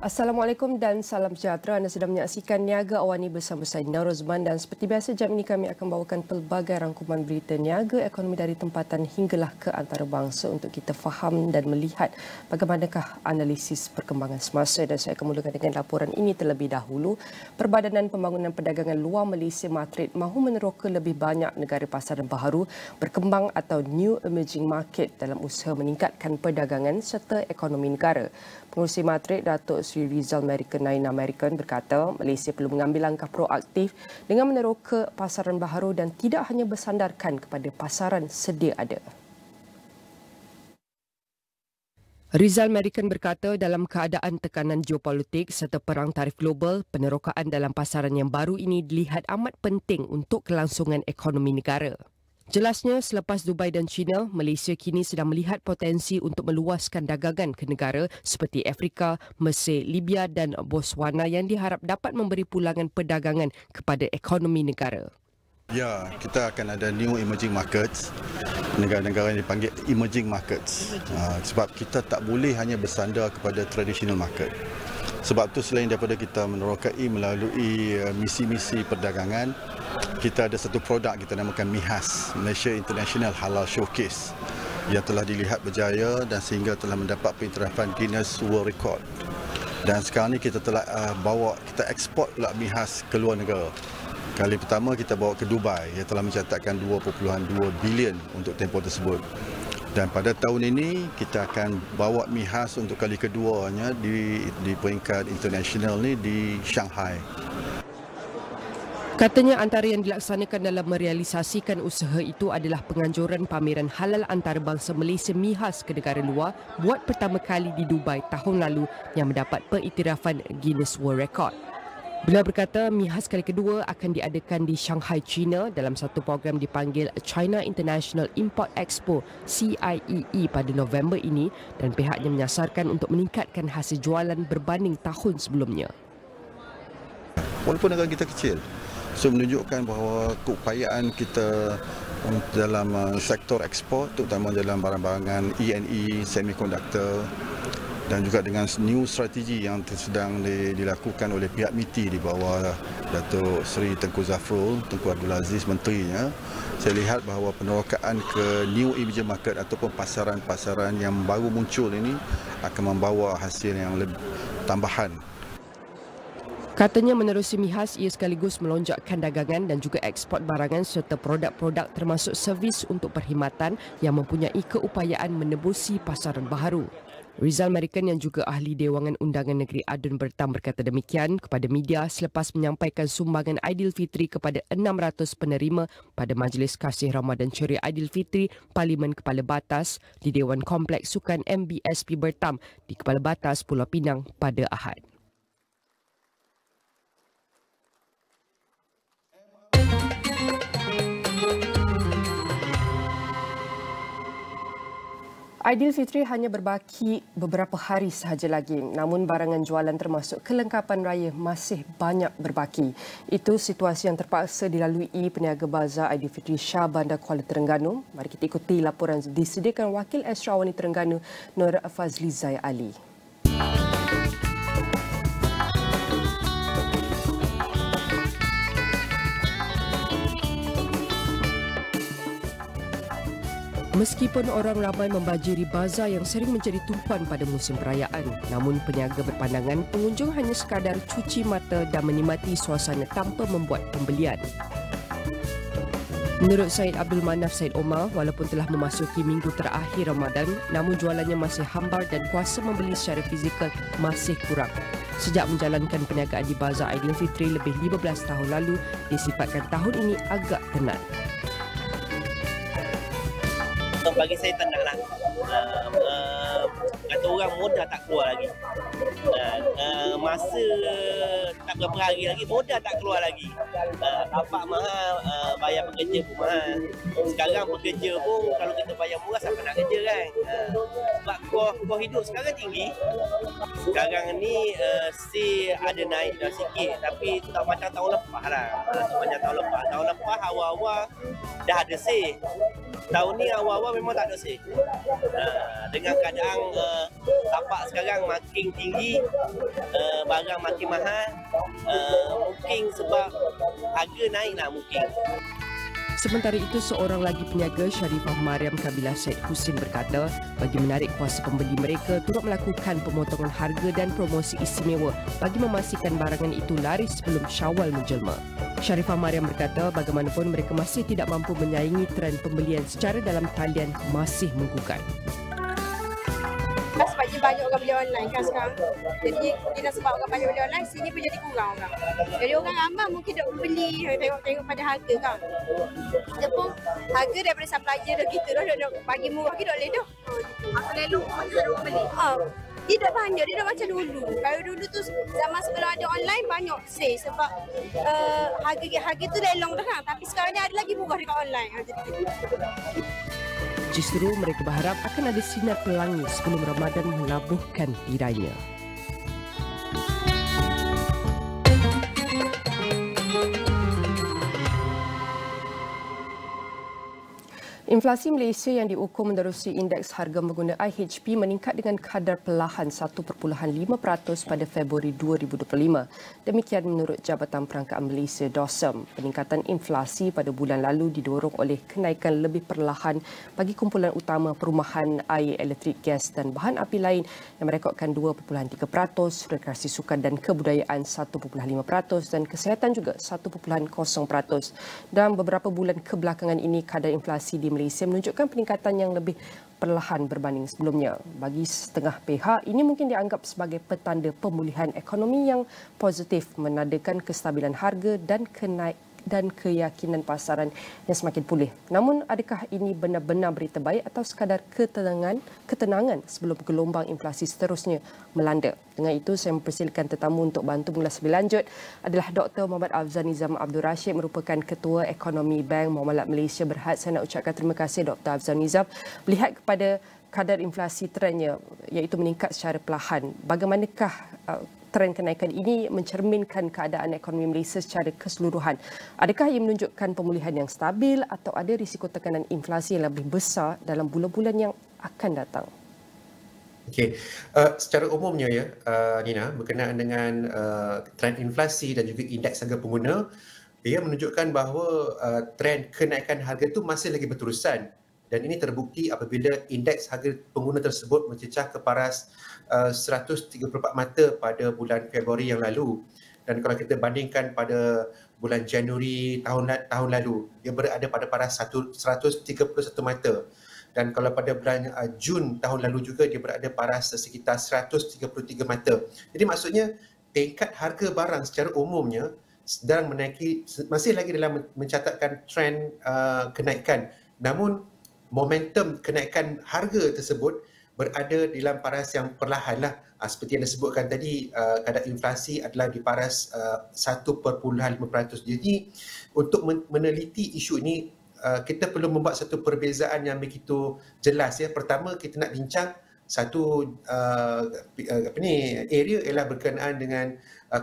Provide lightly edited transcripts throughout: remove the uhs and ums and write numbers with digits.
Assalamualaikum dan salam sejahtera. Anda sedang menyaksikan Niaga AWANI bersama saya Nina Rozman dan seperti biasa jam ini kami akan bawakan pelbagai rangkuman berita niaga ekonomi dari tempatan hinggalah ke antarabangsa untuk kita faham dan melihat bagaimanakah analisis perkembangan semasa, dan saya akan mulakan dengan laporan ini terlebih dahulu. Perbadanan Pembangunan Perdagangan Luar Malaysia Madrid mahu meneroka lebih banyak negara pasaran baharu berkembang atau new emerging market dalam usaha meningkatkan perdagangan serta ekonomi negara. Pengurusi Madrid Datuk Seri Rizal Nina Rozman berkata Malaysia perlu mengambil langkah proaktif dengan meneroka pasaran baharu dan tidak hanya bersandarkan kepada pasaran sedia ada. Rizal berkata dalam keadaan tekanan geopolitik serta perang tarif global, penerokaan dalam pasaran yang baru ini dilihat amat penting untuk kelangsungan ekonomi negara. Jelasnya, selepas Dubai dan China, Malaysia kini sedang melihat potensi untuk meluaskan dagangan ke negara seperti Afrika, Mesir, Libya dan Botswana yang diharap dapat memberi pulangan perdagangan kepada ekonomi negara. Ya, kita akan ada new emerging markets, negara-negara yang dipanggil emerging markets. Sebab kita tak boleh hanya bersandar kepada traditional market. Sebab itu selain daripada kita menerokai melalui misi-misi perdagangan, kita ada satu produk kita namakan MIHAS, Malaysia International Halal Showcase, yang telah dilihat berjaya dan sehingga telah mendapat pengiktirafan Guinness World Record. Dan sekarang ni kita telah kita ekspor pula MIHAS ke luar negara. Kali pertama kita bawa ke Dubai, yang telah mencatatkan 2.2 bilion untuk tempoh tersebut. Dan pada tahun ini kita akan bawa MIHAS untuk kali keduanya di peringkat internasional ni di Shanghai. Katanya antara yang dilaksanakan dalam merealisasikan usaha itu adalah penganjuran pameran halal antarabangsa Malaysia MIHAS ke negara luar buat pertama kali di Dubai tahun lalu yang mendapat pengiktirafan Guinness World Record. Beliau berkata MIHAS kali kedua akan diadakan di Shanghai, China dalam satu program dipanggil China International Import Expo CIEE pada November ini dan pihaknya menyasarkan untuk meningkatkan hasil jualan berbanding tahun sebelumnya. Walaupun negara kita kecil, so menunjukkan bahawa keupayaan kita dalam sektor ekspor, terutama dalam barang-barangan E&E, semiconductor, dan juga dengan new strategi yang sedang dilakukan oleh pihak MITI di bawah Datuk Seri Tengku Zafrul, Tengku Abdul Aziz menterinya, saya lihat bahawa penerokaan ke new emerging market ataupun pasaran-pasaran yang baru muncul ini akan membawa hasil yang lebih tambahan. Katanya menerusi MIHAS, ia sekaligus melonjakkan dagangan dan juga ekspor barangan serta produk-produk termasuk servis untuk perkhidmatan yang mempunyai keupayaan menembusi pasaran baharu. Rizal yang juga ahli Dewangan Undangan Negeri Adun Bertam berkata demikian kepada media selepas menyampaikan sumbangan Aidilfitri kepada 600 penerima pada Majlis Kasih Ramadan Ceria Aidilfitri Parlimen Kepala Batas di Dewan Kompleks Sukan MBSP Bertam di Kepala Batas Pulau Pinang pada Ahad. Aidilfitri hanya berbaki beberapa hari sahaja lagi, namun barangan jualan termasuk kelengkapan raya masih banyak berbaki. Itu situasi yang terpaksa dilalui peniaga bazar Aidilfitri Shah Bandar Kuala Terengganu. Mari kita ikuti laporan disediakan Wakil Astro AWANI Terengganu Nur Fazlizai Ali. Meskipun orang ramai membajiri bazar yang sering menjadi tumpuan pada musim perayaan, namun peniaga berpandangan pengunjung hanya sekadar cuci mata dan menikmati suasana tanpa membuat pembelian. Menurut Syed Abdul Manaf Syed Omar, walaupun telah memasuki minggu terakhir Ramadan, namun jualannya masih hambar dan kuasa membeli secara fizikal masih kurang. Sejak menjalankan perniagaan di bazar Aidilfitri lebih 15 tahun lalu, disifatkan tahun ini agak tenat. Bagi saya tak naklah. Kata orang modal tak keluar lagi. Masa tak berapa hari lagi, modal tak keluar lagi. Tapak mahal, bayar pekerja pun mahal. Sekarang pekerja pun kalau kita bayar murah siapa nak kerja kan. Sebab kos hidup sekarang tinggi. Sekarang ni still ada naik dah sikit, tapi tak macam tahun lepas lah. Tak macam tahun lepas. Tahun lepas awal-awal dah ada sale. tahun ni awal-awal memang tak ada sale. Dengan keadaan tapak sekarang makin tinggi, barang makin mahal, mungkin sebab harga naik lah mungkin. Sementara itu, seorang lagi peniaga Sharifah Mariam Kabilah Syed Husin berkata, bagi menarik kuasa pembeli mereka turut melakukan pemotongan harga dan promosi istimewa bagi memastikan barangan itu laris sebelum Syawal menjelma. Sharifah Mariam berkata, bagaimanapun mereka masih tidak mampu menyaingi trend pembelian secara dalam talian masih menggugah. Sebabnya banyak orang beli online kan sekarang. Jadi bila sebab orang banyak beli online, sini pun jadi kurang orang. Jadi orang ramai mungkin tak beli, tengok pada harga kan. Kita pun harga daripada supplier dah kita dah bagi murah kita tak boleh dah. Apa lalu orang beli? Dia tak banyak, dia dah macam dulu. Kalau dulu tu zaman sebelum ada online banyak sale sebab harga tu lelong dah kan. Tapi sekarang ni ada lagi murah dekat online. Justru mereka berharap akan ada sinar pelangi sebelum Ramadan melabuhkan tirainya. Inflasi Malaysia yang diukur menerusi indeks harga pengguna IHP meningkat dengan kadar perlahan 1.5% pada Februari 2025. Demikian menurut Jabatan Perangkaan Malaysia DOSM. Peningkatan inflasi pada bulan lalu didorong oleh kenaikan lebih perlahan bagi kumpulan utama perumahan, air, elektrik, gas dan bahan api lain yang merekodkan 2.3%, rekreasi sukan dan kebudayaan 1.5% dan kesihatan juga 1.0%. Dalam beberapa bulan kebelakangan ini, kadar inflasi di Malaysia menunjukkan peningkatan yang lebih perlahan berbanding sebelumnya. Bagi setengah pihak, ini mungkin dianggap sebagai petanda pemulihan ekonomi yang positif, menandakan kestabilan harga dan keyakinan pasaran yang semakin pulih. Namun, adakah ini benar-benar berita baik atau sekadar ketenangan sebelum gelombang inflasi seterusnya melanda? Dengan itu, saya mempersilakan tetamu untuk bantu mengulas lebih lanjut adalah Dr. Muhammad Afzal Nizam Abdul Rashid, merupakan Ketua Ekonomi Bank Muamalat Malaysia Berhad. Saya nak ucapkan terima kasih Dr. Afzal Nizam. Melihat kepada kadar inflasi trennya iaitu meningkat secara perlahan, bagaimanakah trend kenaikan ini mencerminkan keadaan ekonomi Malaysia secara keseluruhan? Adakah ia menunjukkan pemulihan yang stabil atau ada risiko tekanan inflasi yang lebih besar dalam bulan-bulan yang akan datang? Okey, secara umumnya ya, Nina, berkenaan dengan trend inflasi dan juga indeks harga pengguna, ia menunjukkan bahawa trend kenaikan harga itu masih lagi berterusan. Dan ini terbukti apabila indeks harga pengguna tersebut mencecah ke paras 134 mata pada bulan Februari yang lalu. Dan kalau kita bandingkan pada bulan Januari tahun lalu, dia berada pada paras 131 mata. Dan kalau pada bulan Jun tahun lalu juga, dia berada paras sekitar 133 mata. Jadi maksudnya tingkat harga barang secara umumnya sedang menaiki, masih lagi dalam mencatatkan trend kenaikan. Namun momentum kenaikan harga tersebut berada dalam paras yang perlahan lah. Seperti yang disebutkan tadi, kadar inflasi adalah di paras 1.5%. Jadi untuk meneliti isu ini, kita perlu membuat satu perbezaan yang begitu jelas ya. Pertama, kita nak bincang satu area ialah berkenaan dengan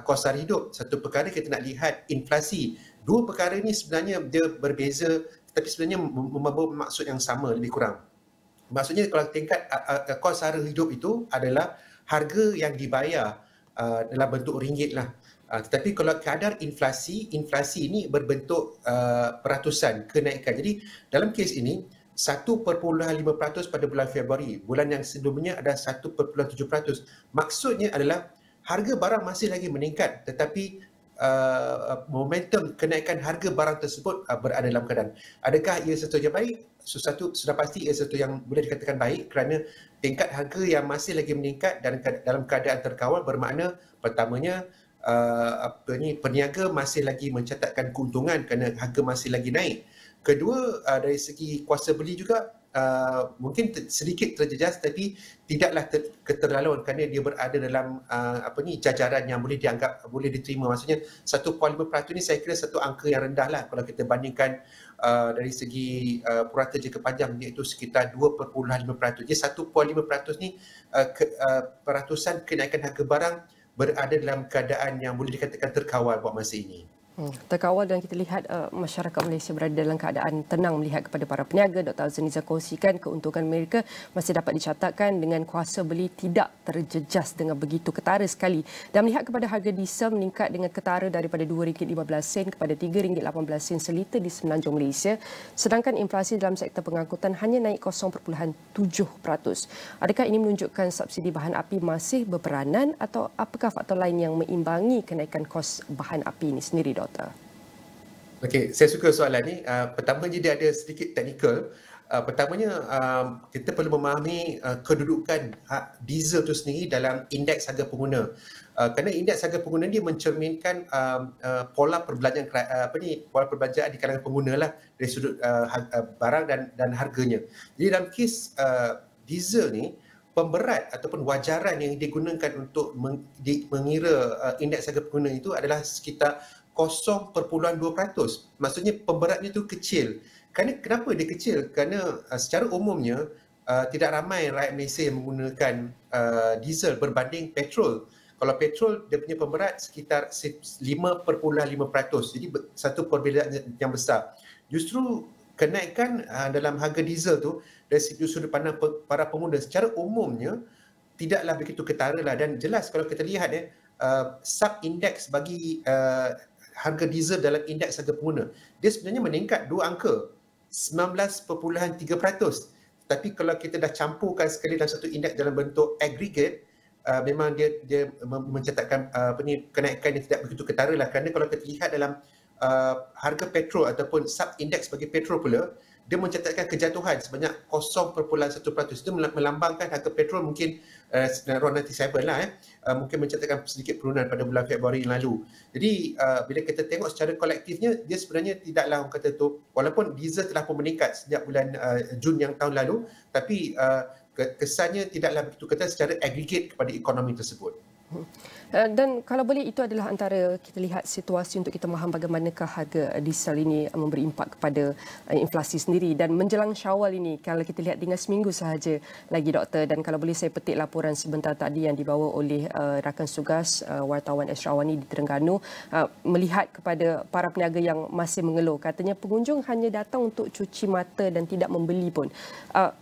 kos sara hidup. Satu perkara kita nak lihat inflasi. Dua perkara ini sebenarnya dia berbeza, tapi sebenarnya membawa maksud yang sama lebih kurang. Maksudnya kalau tingkat kos sara hidup itu adalah harga yang dibayar dalam bentuk ringgit lah. Tetapi kalau kadar inflasi ini berbentuk peratusan kenaikan. Jadi dalam kes ini 1.5% pada bulan Februari, bulan yang sebelumnya ada 1.7%. Maksudnya adalah harga barang masih lagi meningkat, tetapi momentum kenaikan harga barang tersebut berada dalam keadaan. Adakah ia sesuatu yang baik? Sudah pasti ia sesuatu yang boleh dikatakan baik kerana tingkat harga yang masih lagi meningkat dan dalam keadaan terkawal bermakna pertamanya peniaga masih lagi mencatatkan keuntungan kerana harga masih lagi naik. Kedua, dari segi kuasa beli juga mungkin sedikit terjejas, tapi tidaklah keterlaluan kerana dia berada dalam jajaran yang boleh dianggap boleh diterima. Maksudnya 1.5% ni saya kira satu angka yang rendah lah kalau kita bandingkan dari segi purata jangka panjang, iaitu sekitar 2.5%. Jadi 1.5% ni peratusan kenaikan harga barang berada dalam keadaan yang boleh dikatakan terkawal buat masa ini. Terkawal dan kita lihat masyarakat Malaysia berada dalam keadaan tenang melihat kepada para peniaga. Dr. Azaniza kongsikan keuntungan mereka masih dapat dicatatkan dengan kuasa beli tidak terjejas dengan begitu ketara sekali. Dan melihat kepada harga diesel meningkat dengan ketara daripada RM2.15 kepada RM3.18 seliter di Semenanjung Malaysia. Sedangkan inflasi dalam sektor pengangkutan hanya naik 0.7%. Adakah ini menunjukkan subsidi bahan api masih berperanan atau apakah faktor lain yang meimbangi kenaikan kos bahan api ini sendiri, Doktor? Okey, saya suka soalan ni. Pertamanya dia ada sedikit teknikal. Pertamanya kita perlu memahami kedudukan diesel itu sendiri dalam indeks harga pengguna. Kerana indeks harga pengguna dia mencerminkan pola perbelanjaan pola perbelanjaan di kalangan pengguna lah dari sudut barang dan harganya. Jadi dalam kes diesel ni, pemberat ataupun wajaran yang digunakan untuk mengira indeks harga pengguna itu adalah sekitar 0.2%. Maksudnya pemberatnya itu kecil. Kenapa dia kecil? Kerana secara umumnya tidak ramai rakyat Malaysia yang menggunakan diesel berbanding petrol. Kalau petrol dia punya pemberat sekitar 5.5%. Jadi satu perbezaan yang besar. Justru kenaikan dalam harga diesel tu dari sudut pandang para pengguna secara umumnya tidaklah begitu ketara lah. Dan jelas kalau kita lihat sub-indeks bagi harga diesel dalam indeks harga pengguna, dia sebenarnya meningkat 2 angka, 19.3%. Tapi kalau kita dah campurkan sekali dalam satu indeks dalam bentuk aggregate, memang dia mencatatkan kenaikan yang tidak begitu ketara lah. Kerana kalau kita lihat dalam harga petrol ataupun sub-indeks bagi petrol pula, dia mencatatkan kejatuhan sebanyak 0.1%. Itu melambangkan harga petrol mungkin around 97 lah mungkin mencatatkan sedikit penurunan pada bulan Februari yang lalu. Jadi bila kita tengok secara kolektifnya, dia sebenarnya tidaklah orang kata tu, walaupun diesel telah pun meningkat sejak bulan Jun yang tahun lalu, tapi kesannya tidaklah begitu ketat secara aggregate kepada ekonomi tersebut. Dan kalau boleh, itu adalah antara kita lihat situasi untuk kita faham bagaimanakah harga diesel ini memberi impak kepada inflasi sendiri. Dan menjelang Syawal ini, kalau kita lihat tinggal seminggu sahaja lagi, Doktor, dan kalau boleh saya petik laporan sebentar tadi yang dibawa oleh rakan tugas wartawan Astro AWANI di Terengganu, melihat kepada para peniaga yang masih mengeluh. Katanya pengunjung hanya datang untuk cuci mata dan tidak membeli pun.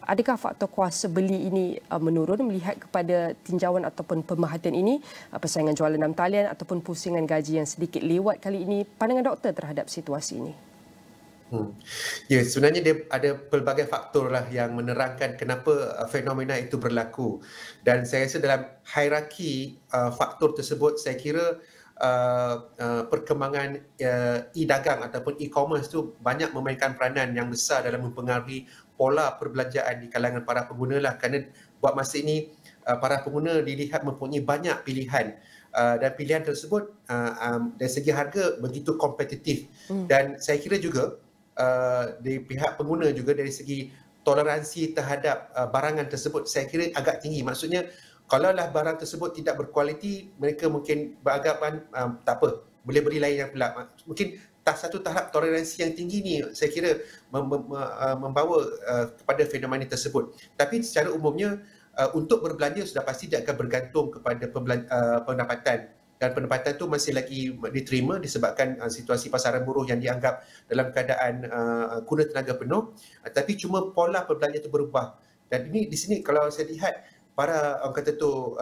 Adakah faktor kuasa beli ini menurun melihat kepada tinjauan ataupun pemerhatian ini, persaingan jualan dalam talian ataupun pusingan gaji yang sedikit lewat kali ini? Pandangan doktor terhadap situasi ini? Ya, sebenarnya dia ada pelbagai faktor lah yang menerangkan kenapa fenomena itu berlaku. Dan saya rasa dalam hierarki faktor tersebut, saya kira perkembangan e-dagang ataupun e-commerce tu banyak memainkan peranan yang besar dalam mempengaruhi pola perbelanjaan di kalangan para pengguna lah. Kerana buat masa ini para pengguna dilihat mempunyai banyak pilihan dan pilihan tersebut dari segi harga begitu kompetitif. Dan saya kira juga dari pihak pengguna juga dari segi toleransi terhadap barangan tersebut saya kira agak tinggi. Maksudnya kalaulah barang tersebut tidak berkualiti, mereka mungkin beranggapan tak apa, boleh beli lain yang pula. Mungkin satu tahap toleransi yang tinggi ni saya kira membawa kepada fenomena tersebut. Tapi secara umumnya untuk berbelanja sudah pasti dia akan bergantung kepada pendapatan, dan pendapatan tu masih lagi diterima disebabkan situasi pasaran buruh yang dianggap dalam keadaan guna tenaga penuh, tapi cuma pola berbelanja itu berubah. Dan ini di sini kalau saya lihat para orang kata tu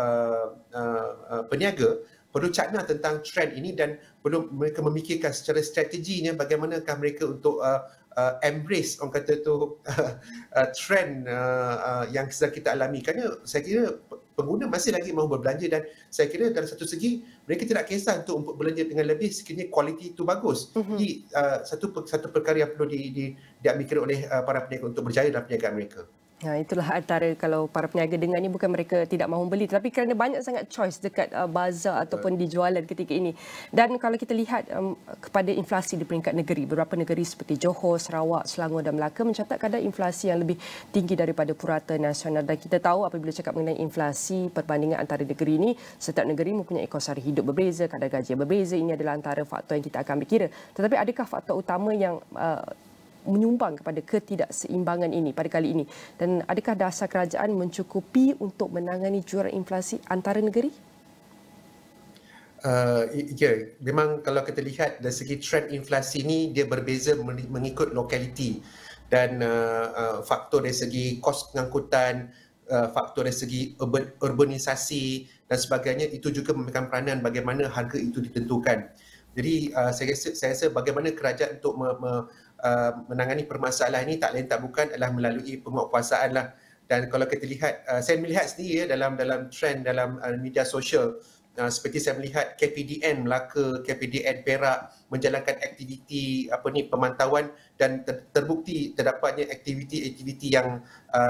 peniaga perlu cakna tentang trend ini dan perlu mereka memikirkan secara strateginya bagaimanakah mereka untuk embrace orang kata tu trend yang sedang kita alami. Kerana saya kira pengguna masih lagi mahu berbelanja dan saya kira dari satu segi mereka tidak kisah untuk belanja dengan lebih sekiranya kualiti itu bagus. Jadi satu perkara yang perlu diambil kira oleh para peniaga untuk berjaya dalam perniagaan mereka. Itulah antara kalau para peniaga dengar ni, bukan mereka tidak mahu beli, tapi kerana banyak sangat choice dekat bazar ataupun di jualan ketika ini. Dan kalau kita lihat kepada inflasi di peringkat negeri, beberapa negeri seperti Johor, Sarawak, Selangor dan Melaka mencatat kadar inflasi yang lebih tinggi daripada purata nasional. Dan kita tahu apabila cakap mengenai inflasi perbandingan antara negeri ini, setiap negeri mempunyai kos sara hidup berbeza, kadar gaji berbeza. Ini adalah antara faktor yang kita akan berkira. Tetapi adakah faktor utama yang menyumbang kepada ketidakseimbangan ini pada kali ini, dan adakah dasar kerajaan mencukupi untuk menangani jurang inflasi antara negeri? Ya, memang kalau kita lihat dari segi trend inflasi ni dia berbeza mengikut lokaliti dan faktor dari segi kos pengangkutan, faktor dari segi urbanisasi dan sebagainya itu juga memegang peranan bagaimana harga itu ditentukan. Jadi saya rasa bagaimana kerajaan untuk menangani permasalahan ini tak lain tak bukan adalah melalui penguatkuasaan lah. Dan kalau kita lihat, saya melihat sendiri ya dalam trend dalam media sosial, seperti saya melihat KPDN Melaka, KPDN Perak menjalankan aktiviti pemantauan dan terbukti terdapatnya aktiviti yang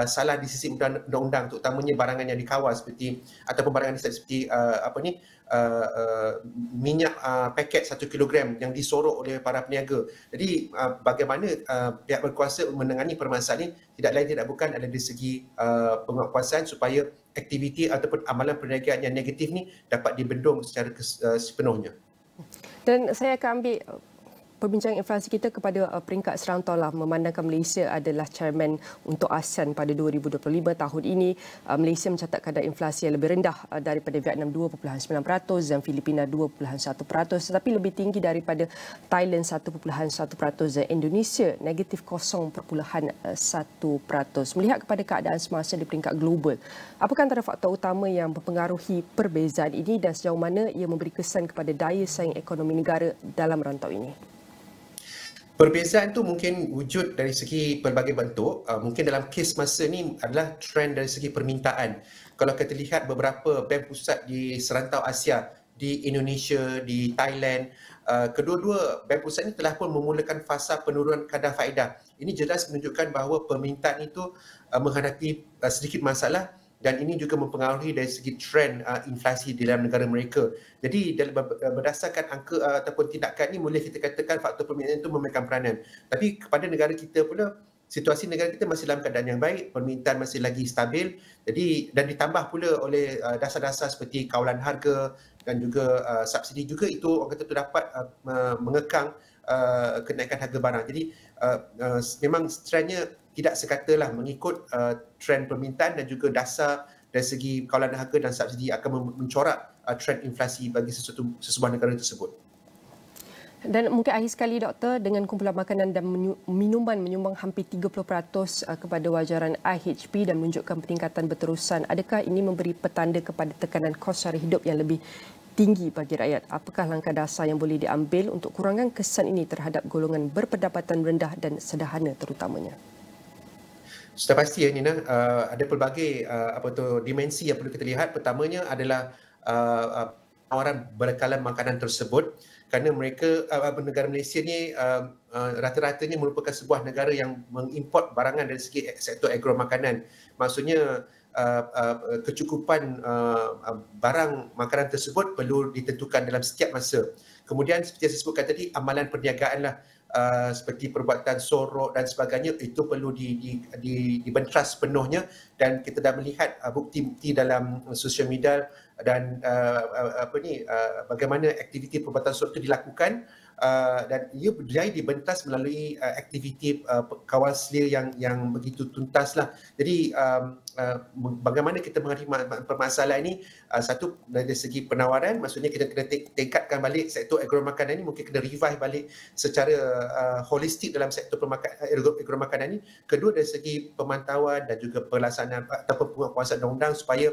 salah di sisi undang-undang, terutamanya barangan yang dikawal seperti ataupun barangan seperti minyak paket 1 kilogram yang disorok oleh para peniaga. Jadi bagaimana pihak berkuasa menangani permasalahan ini tidak lain tidak bukan adalah dari segi penguatkuasaan supaya aktiviti ataupun amalan perniagaan yang negatif ni dapat dibendung secara sepenuhnya. Dan saya akan ambil perbincangan inflasi kita kepada peringkat serantau lah, memandangkan Malaysia adalah chairman untuk ASEAN pada 2025 tahun ini. Malaysia mencatat kadar inflasi yang lebih rendah daripada Vietnam 2.9% dan Filipina 2.1%, tetapi lebih tinggi daripada Thailand 1.1% dan Indonesia negatif 0.1%. Melihat kepada keadaan semasa di peringkat global, apakah antara faktor utama yang mempengaruhi perbezaan ini dan sejauh mana ia memberi kesan kepada daya saing ekonomi negara dalam rantau ini? Perbezaan tu mungkin wujud dari segi pelbagai bentuk. Mungkin dalam kes masa ni adalah trend dari segi permintaan. Kalau kita lihat beberapa bank pusat di serantau Asia, di Indonesia, di Thailand, kedua-dua bank pusat ini telah pun memulakan fasa penurunan kadar faedah. Ini jelas menunjukkan bahawa permintaan itu menghadapi sedikit masalah dan ini juga mempengaruhi dari segi trend inflasi di dalam negara mereka. Jadi berdasarkan angka ataupun tindakan ini boleh kita katakan faktor permintaan itu memegang peranan. Tapi kepada negara kita pula, situasi negara kita masih dalam keadaan yang baik, permintaan masih lagi stabil. Jadi dan ditambah pula oleh dasar-dasar seperti kawalan harga dan juga subsidi juga itu orang kata itu dapat mengekang kenaikan harga barang. Jadi memang trendnya tidak sekatalah mengikut trend permintaan dan juga dasar dari segi kawalan harga dan subsidi akan mencorak trend inflasi bagi sesebuah negara tersebut. Dan mungkin akhir sekali Doktor, dengan kumpulan makanan dan minuman menyumbang hampir 30% kepada wajaran IHP dan menunjukkan peningkatan berterusan, adakah ini memberi petanda kepada tekanan kos sara hidup yang lebih tinggi bagi rakyat? Apakah langkah dasar yang boleh diambil untuk kurangkan kesan ini terhadap golongan berpendapatan rendah dan sederhana terutamanya? Sudah pasti ya Nina, ada pelbagai dimensi yang perlu kita lihat. Pertamanya adalah penawaran berkalan makanan tersebut, kerana mereka negara Malaysia ni rata-ratanya merupakan sebuah negara yang mengimport barangan dari segi sektor agro makanan. Maksudnya kecukupan barang makanan tersebut perlu ditentukan dalam setiap masa. Kemudian seperti saya sebutkan tadi, amalan perniagaan lah, seperti perbuatan sorok dan sebagainya itu perlu dibentras sepenuhnya, dan kita dah melihat bukti-bukti dalam sosial media dan bagaimana aktiviti perbuatan sorok itu dilakukan, dan ia dibentras melalui aktiviti kawal selir yang begitu tuntas lah. Jadi bagaimana kita menghadapi permasalahan ini, satu dari segi penawaran, maksudnya kita kena tingkatkan balik sektor agro makanan ini, mungkin kena revive balik secara holistik dalam sektor agro makanan ini. Kedua dari segi pemantauan dan juga pelaksanaan ataupun penguatkuasaan undang-undang supaya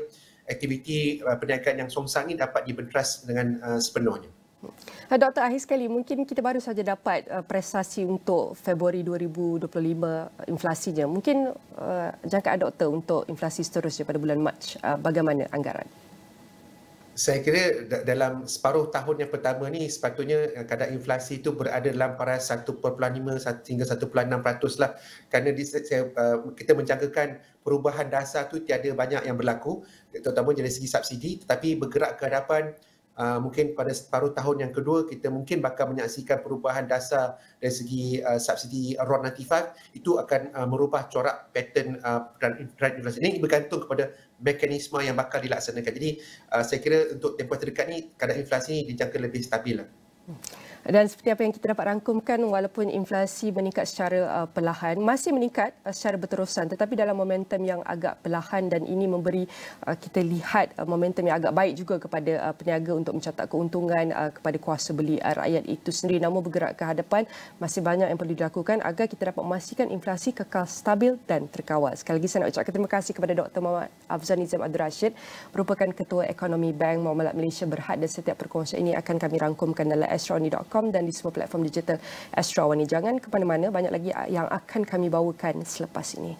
aktiviti perniagaan yang songsang ini dapat dibentras dengan sepenuhnya. Doktor, akhir sekali, mungkin kita baru saja dapat prestasi untuk Februari 2025 inflasinya. Mungkin jangkaan doktor untuk inflasi seterusnya pada bulan Mac, bagaimana anggaran? Saya kira dalam separuh tahun yang pertama ni sepatutnya kadar inflasi itu berada dalam paras 1.5 hingga 1.6% lah. Kerana kita menjangkakan perubahan dasar tu tiada banyak yang berlaku, terutama dari segi subsidi, tetapi bergerak ke hadapan mungkin pada separuh tahun yang kedua kita mungkin bakal menyaksikan perubahan dasar dari segi subsidi RON 95, itu akan merubah corak pattern trend inflasi. Ini bergantung kepada mekanisme yang bakal dilaksanakan. Jadi saya kira untuk tempoh terdekat ni kadar inflasi ni dijangka lebih stabil lah. Dan seperti apa yang kita dapat rangkumkan, walaupun inflasi meningkat secara perlahan, masih meningkat secara berterusan, tetapi dalam momentum yang agak perlahan, dan ini memberi kita lihat momentum yang agak baik juga kepada peniaga untuk mencatat keuntungan kepada kuasa beli rakyat itu sendiri. Namun bergerak ke hadapan, masih banyak yang perlu dilakukan agar kita dapat memastikan inflasi kekal stabil dan terkawal. Sekali lagi saya nak ucapkan terima kasih kepada Dr. Muhammad Afzal Nizam Abdul Rashid, merupakan Ketua Ekonomi Bank Muamalat Malaysia Berhad, dan setiap perkongsian ini akan kami rangkumkan dalam astro.com dan di semua platform digital Astro AWANI. Jangan ke mana-mana, banyak lagi yang akan kami bawakan selepas ini.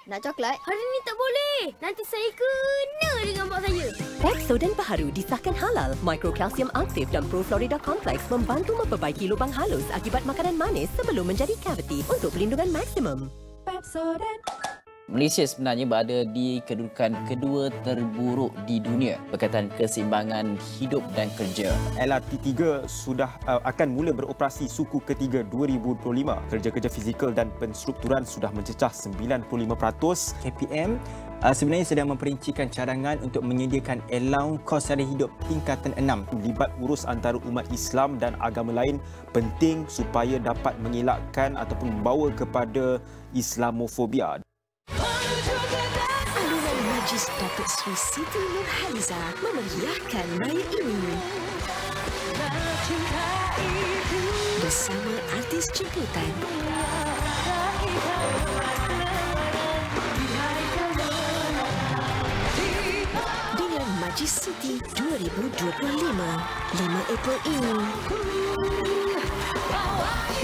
Nak coklat? Hari ni tak boleh. Nanti saya kena dengan mak saya. Exo dan baharu disahkan halal. Mikrokalsium aktif dan Proflorida Complex membantu memperbaiki lubang halus akibat makanan manis sebelum menjadi kaviti untuk perlindungan maksimum. Malaysia sebenarnya berada di kedudukan kedua terburuk di dunia berkaitan keseimbangan hidup dan kerja. LRT3 sudah akan mula beroperasi suku ketiga 2025. Kerja-kerja fizikal dan penstrukturan sudah mencecah 95%. KPM sebenarnya sedang memperincikan cadangan untuk menyediakan allowance kos sara hidup tingkatan 6. Libat urus antara umat Islam dan agama lain penting supaya dapat mengelakkan ataupun membawa kepada Islamofobia. Alunan Majlis Datuk Seri Siti Nurhaliza memeriahkan raya ini bersama artis jemputan. Dengan Majlis Siti 2025, 5 April ini.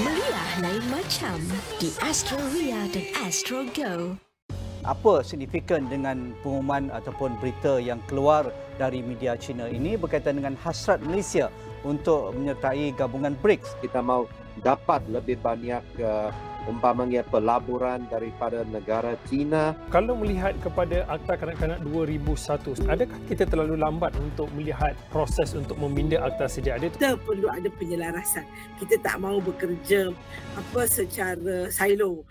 Meriah lain macam di Astro Ria dan Astro Go. Apa signifikan dengan pengumuman ataupun berita yang keluar dari media China ini berkaitan dengan hasrat Malaysia untuk menyertai gabungan BRICS? Kita mahu dapat lebih banyak umpamanya pelaburan daripada negara China. Kalau melihat kepada Akta Kanak-Kanak 2001, adakah kita terlalu lambat untuk melihat proses untuk meminda akta sedia ada? Kita perlu ada penyelarasan. Kita tak mahu bekerja secara silo.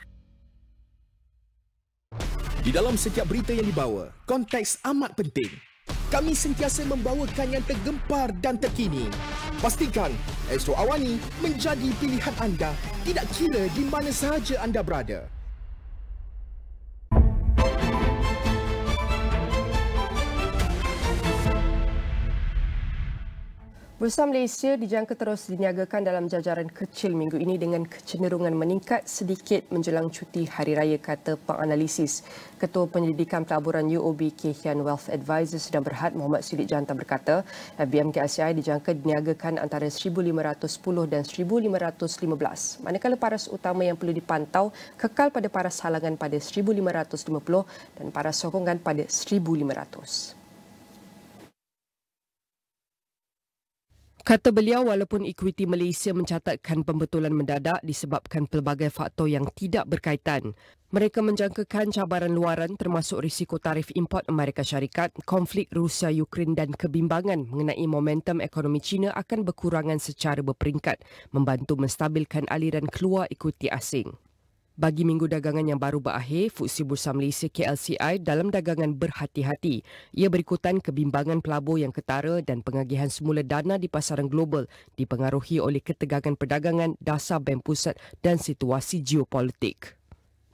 Di dalam setiap berita yang dibawa, konteks amat penting. Kami sentiasa membawakan yang tergempar dan terkini. Pastikan Astro AWANI menjadi pilihan anda, tidak kira di mana sahaja anda berada. Bursa Malaysia dijangka terus diniagakan dalam jajaran kecil minggu ini dengan kecenderungan meningkat sedikit menjelang cuti Hari Raya, kata penganalisis. Ketua Penyelidikan Pelaburan UOB Kekal Wealth Advisor Sedang Berhad Muhammad Sidik Jantan berkata, BMK ACI dijangka diniagakan antara 1,510 dan 1,515. Manakala paras utama yang perlu dipantau kekal pada paras halangan pada 1,550 dan paras sokongan pada 1,500. Kata beliau, walaupun ekuiti Malaysia mencatatkan pembetulan mendadak disebabkan pelbagai faktor yang tidak berkaitan, mereka menjangkakan cabaran luaran termasuk risiko tarif import Amerika Syarikat, konflik Rusia-Ukraine dan kebimbangan mengenai momentum ekonomi China akan berkurangan secara berperingkat, membantu menstabilkan aliran keluar ekuiti asing. Bagi minggu dagangan yang baru berakhir, Futsi Bursa Malaysia KLCI dalam dagangan berhati-hati. Ia berikutan kebimbangan pelabur yang ketara dan pengagihan semula dana di pasaran global dipengaruhi oleh ketegangan perdagangan, dasar bank pusat dan situasi geopolitik.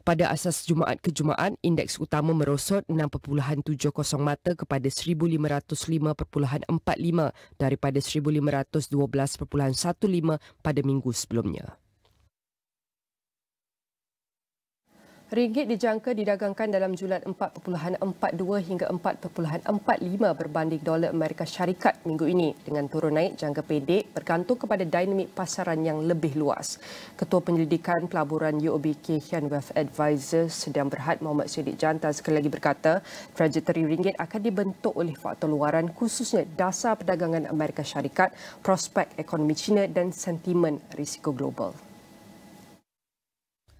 Pada asas Jumaat ke Jumaat, indeks utama merosot 6.70 mata kepada 1,505.45 daripada 1,512.15 pada minggu sebelumnya. Ringgit dijangka didagangkan dalam julat 4.42 hingga 4.45 berbanding dolar Amerika Syarikat minggu ini dengan turun naik jangka pendek bergantung kepada dinamik pasaran yang lebih luas. Ketua Penyelidikan Pelaburan UOB Kekal Wealth Advisor Sedang Berhad Muhammad Sidik Jantan sekali lagi berkata, trajektori ringgit akan dibentuk oleh faktor luaran khususnya dasar perdagangan Amerika Syarikat, prospek ekonomi China dan sentimen risiko global.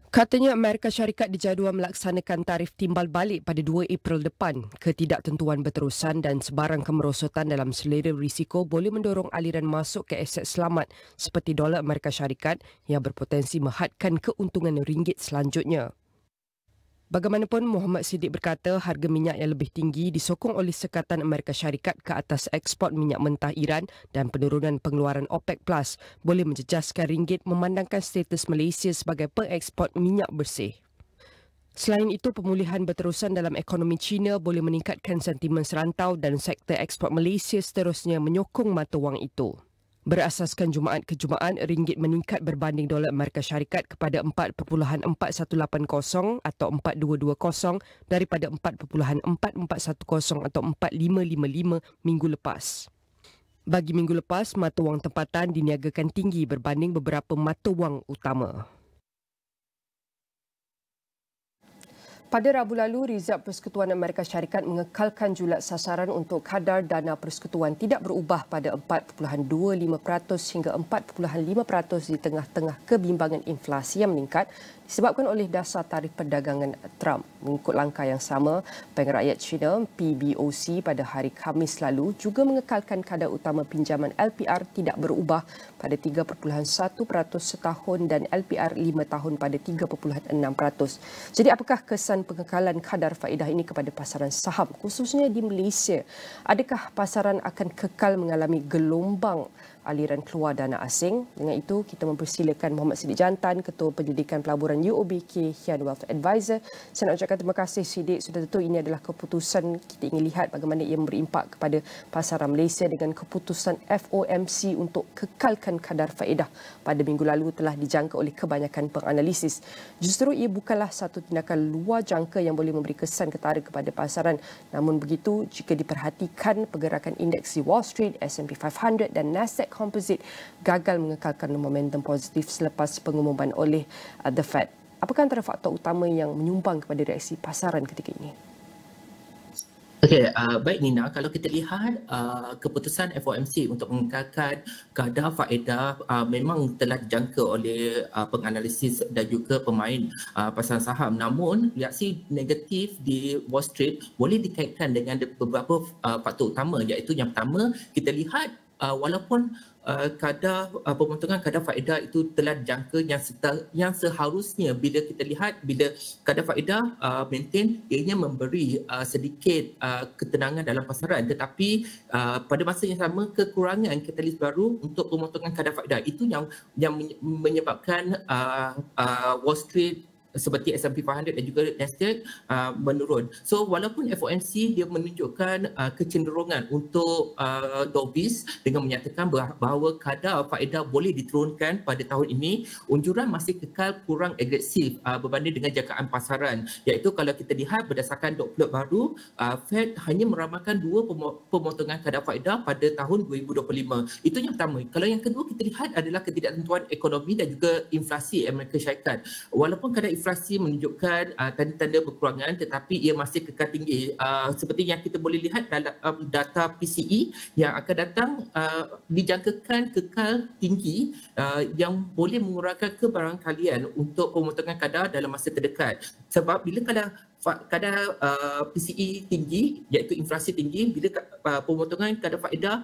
Katanya Amerika Syarikat dijadual melaksanakan tarif timbal balik pada 2 April depan. Ketidaktentuan berterusan dan sebarang kemerosotan dalam selera risiko boleh mendorong aliran masuk ke aset selamat seperti dolar Amerika Syarikat yang berpotensi menghadkan keuntungan ringgit selanjutnya. Bagaimanapun, Muhammad Siddiq berkata harga minyak yang lebih tinggi disokong oleh sekatan Amerika Syarikat ke atas ekspor minyak mentah Iran dan penurunan pengeluaran OPEC Plus boleh menjejaskan ringgit memandangkan status Malaysia sebagai pengeksport minyak bersih. Selain itu, pemulihan berterusan dalam ekonomi China boleh meningkatkan sentimen serantau dan sektor ekspor Malaysia seterusnya menyokong mata wang itu. Berasaskan Jumaat ke Jumaat, ringgit meningkat berbanding dolar Amerika Syarikat kepada 4.4180 atau 4.220 daripada 4.4410 atau 4.555 minggu lepas. Bagi minggu lepas, mata wang tempatan diniagakan tinggi berbanding beberapa mata wang utama. Pada Rabu lalu, Rizab Persekutuan Amerika Syarikat mengekalkan julat sasaran untuk kadar dana persekutuan tidak berubah pada 4.25% hingga 4.5% di tengah-tengah kebimbangan inflasi yang meningkat disebabkan oleh dasar tarif perdagangan Trump. Mengikut langkah yang sama, Bank Rakyat China PBOC pada hari Khamis lalu juga mengekalkan kadar utama pinjaman LPR tidak berubah pada 3.1% setahun dan LPR 5 tahun pada 3.6%. Jadi apakah kesan pengekalan kadar faedah ini kepada pasaran saham khususnya di Malaysia? Adakah pasaran akan kekal mengalami gelombang aliran keluar dana asing? Dengan itu, kita mempersilakan Muhammad Siddiq Jantan, Ketua Penyelidikan Pelaburan UOB Kekal Wealth Advisor. Saya nak ucapkan terima kasih Siddiq. Sudah tentu ini adalah keputusan kita ingin lihat bagaimana ia berimpak kepada pasaran Malaysia dengan keputusan FOMC untuk kekalkan kadar faedah pada minggu lalu telah dijangka oleh kebanyakan penganalisis. Justru ia bukanlah satu tindakan luar jangka yang boleh memberi kesan ketara kepada pasaran. Namun begitu, jika diperhatikan pergerakan indeks di Wall Street, S&P 500 dan Nasdaq Composite gagal mengekalkan momentum positif selepas pengumuman oleh The Fed. Apakah antara faktor utama yang menyumbang kepada reaksi pasaran ketika ini? Okey, baik Nina, kalau kita lihat keputusan FOMC untuk mengekalkan kadar faedah memang telah dijangka oleh penganalisis dan juga pemain pasaran saham. Namun, reaksi negatif di Wall Street boleh dikaitkan dengan beberapa faktor utama, iaitu yang pertama, kita lihat walaupun kadar pemotongan kadar faedah itu telah dijangka yang seharusnya bila kita lihat bila kadar faedah maintain, ianya memberi sedikit ketenangan dalam pasaran, tetapi pada masa yang sama kekurangan katalis baru untuk pemotongan kadar faedah itu yang menyebabkan Wall Street seperti S&P 500 dan juga Nasdaq menurun. So walaupun FOMC dia menunjukkan kecenderungan untuk dovish dengan menyatakan bahawa kadar faedah boleh diturunkan pada tahun ini, unjuran masih kekal kurang agresif berbanding dengan jangkaan pasaran. Iaitu kalau kita lihat berdasarkan dot plot baru, Fed hanya meramalkan 2 pemotongan kadar faedah pada tahun 2025. Itu yang pertama. Kalau yang kedua kita lihat adalah ketidaktentuan ekonomi dan juga inflasi Amerika Syarikat. Walaupun kadar inflasi menunjukkan tanda-tanda berkurangan, tetapi ia masih kekal tinggi. Seperti yang kita boleh lihat dalam data PCE yang akan datang dijangkakan kekal tinggi yang boleh mengurangkan kebarangkalian untuk pemotongan kadar dalam masa terdekat. Sebab bila kadar PCE tinggi, iaitu inflasi tinggi, bila pemotongan kadar faedah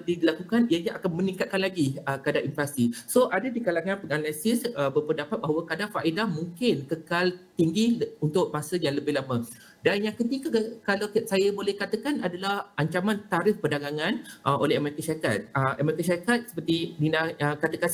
dilakukan, ia akan meningkatkan lagi kadar inflasi. So ada di kalangan penganalisis berpendapat bahawa kadar faedah mungkin kekal tinggi untuk masa yang lebih lama. Dan yang ketiga, kalau saya boleh katakan adalah ancaman tarif perdagangan oleh Amerika Syarikat. Amerika Syarikat seperti Nina katakan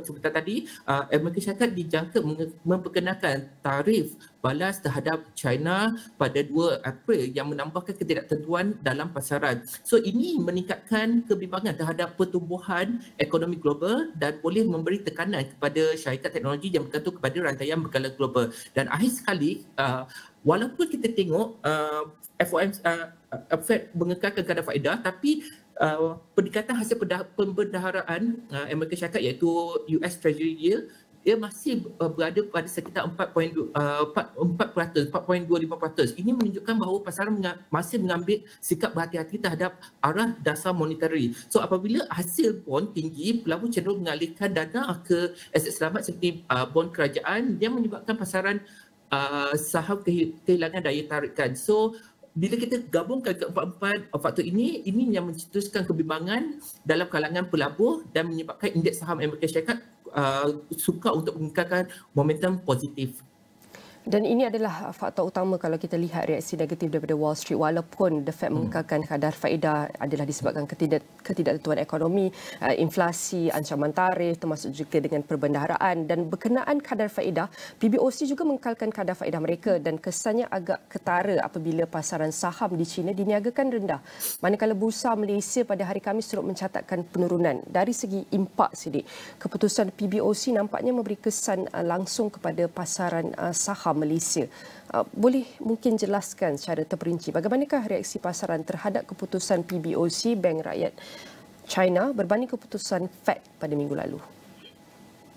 sebentar tadi, Amerika Syarikat dijangka memperkenalkan tarif balas terhadap China pada 2 April yang menambahkan ketidaktentuan dalam pasaran. So ini meningkatkan kebimbangan terhadap pertumbuhan ekonomi global dan boleh memberi tekanan kepada syarikat teknologi yang bergantung kepada rantaian berskala global. Dan akhir sekali, walaupun kita tengok Fed mengekalkan kadar faedah, tapi pendekatan hasil pembendaharaan Amerika Syarikat iaitu US Treasury Yield, ia masih berada pada sekitar 4.25%. Ini menunjukkan bahawa pasaran masih mengambil sikap berhati-hati terhadap arah dasar monetary. So apabila hasil bond tinggi, pelabur cenderung mengalihkan dana ke aset selamat seperti bond kerajaan yang menyebabkan pasaran saham kehilangan daya tarikan. So bila kita gabungkan keempat-empat faktor ini yang mencetuskan kebimbangan dalam kalangan pelabur dan menyebabkan indeks saham Amerika Syarikat sukar untuk mengekalkan momentum positif. Dan ini adalah faktor utama kalau kita lihat reaksi negatif daripada Wall Street, walaupun The Fed mengekalkan kadar faedah adalah disebabkan ketidaktentuan ekonomi, inflasi, ancaman tarif termasuk juga dengan perbendaharaan, dan berkenaan kadar faedah, PBOC juga mengekalkan kadar faedah mereka dan kesannya agak ketara apabila pasaran saham di China diniagakan rendah. Manakala bursa Malaysia pada hari Khamis turut mencatatkan penurunan. Dari segi impak sidik, keputusan PBOC nampaknya memberi kesan langsung kepada pasaran saham Malaysia. Boleh mungkin jelaskan secara terperinci bagaimanakah reaksi pasaran terhadap keputusan PBOC Bank Rakyat China berbanding keputusan Fed pada minggu lalu?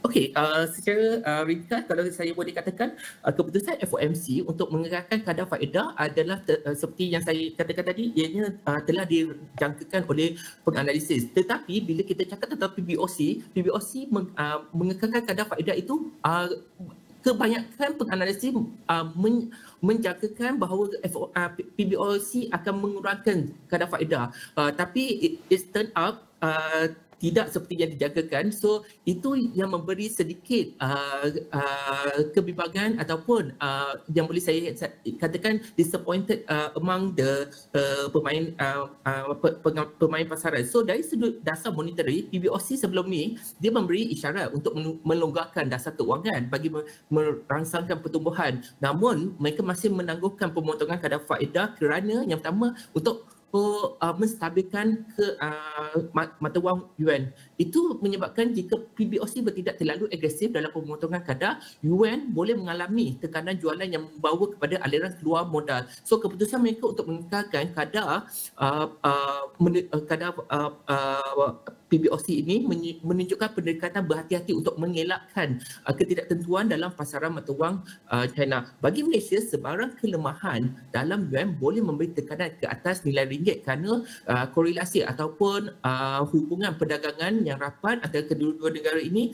Okey, secara ringkas kalau saya boleh katakan, keputusan FOMC untuk mengekalkan kadar faedah adalah seperti yang saya katakan tadi, ianya telah dijangkakan oleh penganalisis. Tetapi bila kita cakap tentang PBOC mengekalkan kadar faedah itu kebanyakan penganalisis menjangkakan bahawa PBOC akan mengurangkan kadar faedah. Tapi it turn out tidak seperti yang dijangkakan. So itu yang memberi sedikit kebimbangan ataupun yang boleh saya katakan disappointed among the pemain pasaran. So dari sudut dasar monetary, PBOC sebelum ni dia memberi isyarat untuk melonggarkan dasar keuangan bagi merangsangkan pertumbuhan. Namun mereka masih menangguhkan pemotongan kadar faedah kerana yang pertama untuk menstabilkan mata wang yuan. Itu menyebabkan jika PBOC bertindak terlalu agresif dalam pemotongan kadar, yuan boleh mengalami tekanan jualan yang membawa kepada aliran keluar modal. So keputusan mereka untuk mengekalkan kadar PBOC ini menunjukkan pendekatan berhati-hati untuk mengelakkan ketidaktentuan dalam pasaran mata wang China. Bagi Malaysia, sebarang kelemahan dalam yuan boleh memberi tekanan ke atas nilai ringgit kerana korelasi ataupun hubungan perdagangan yang rapat antara kedua-dua negara ini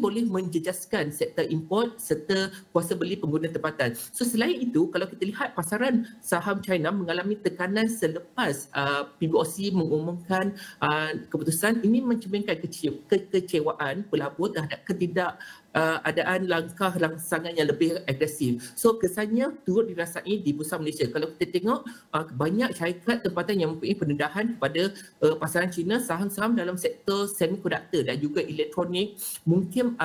boleh menjejaskan sektor import serta kuasa beli pengguna tempatan. So selain itu, kalau kita lihat pasaran saham China mengalami tekanan selepas PBOC mengumumkan keputusan ini mencerminkan kekecewaan pelabur terhadap ketidakadaan langkah rangsangan yang lebih agresif. So kesannya turut dirasai di Bursa Malaysia. Kalau kita tengok banyak syarikat tempatan yang mempunyai pendedahan kepada pasaran China, saham-saham dalam sektor semikonduktor dan juga elektronik mungkin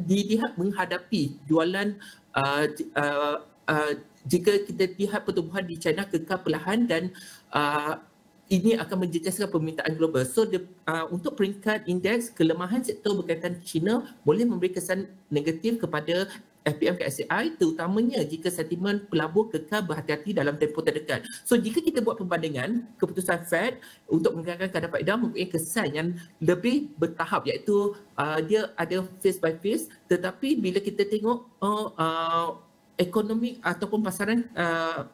dilihat menghadapi jualan jika kita lihat pertumbuhan di China kekal perlahan dan ini akan menjejaskan permintaan global. So untuk peringkat indeks, kelemahan sektor berkaitan China boleh memberi kesan negatif kepada FPM KSCI, terutamanya jika sentimen pelabur kekal berhati-hati dalam tempoh terdekat. So jika kita buat perbandingan, keputusan Fed untuk mengekalkan kadar faedah mempunyai kesan yang lebih bertahap, iaitu dia ada phase by phase, tetapi bila kita tengok ekonomi ataupun pasaran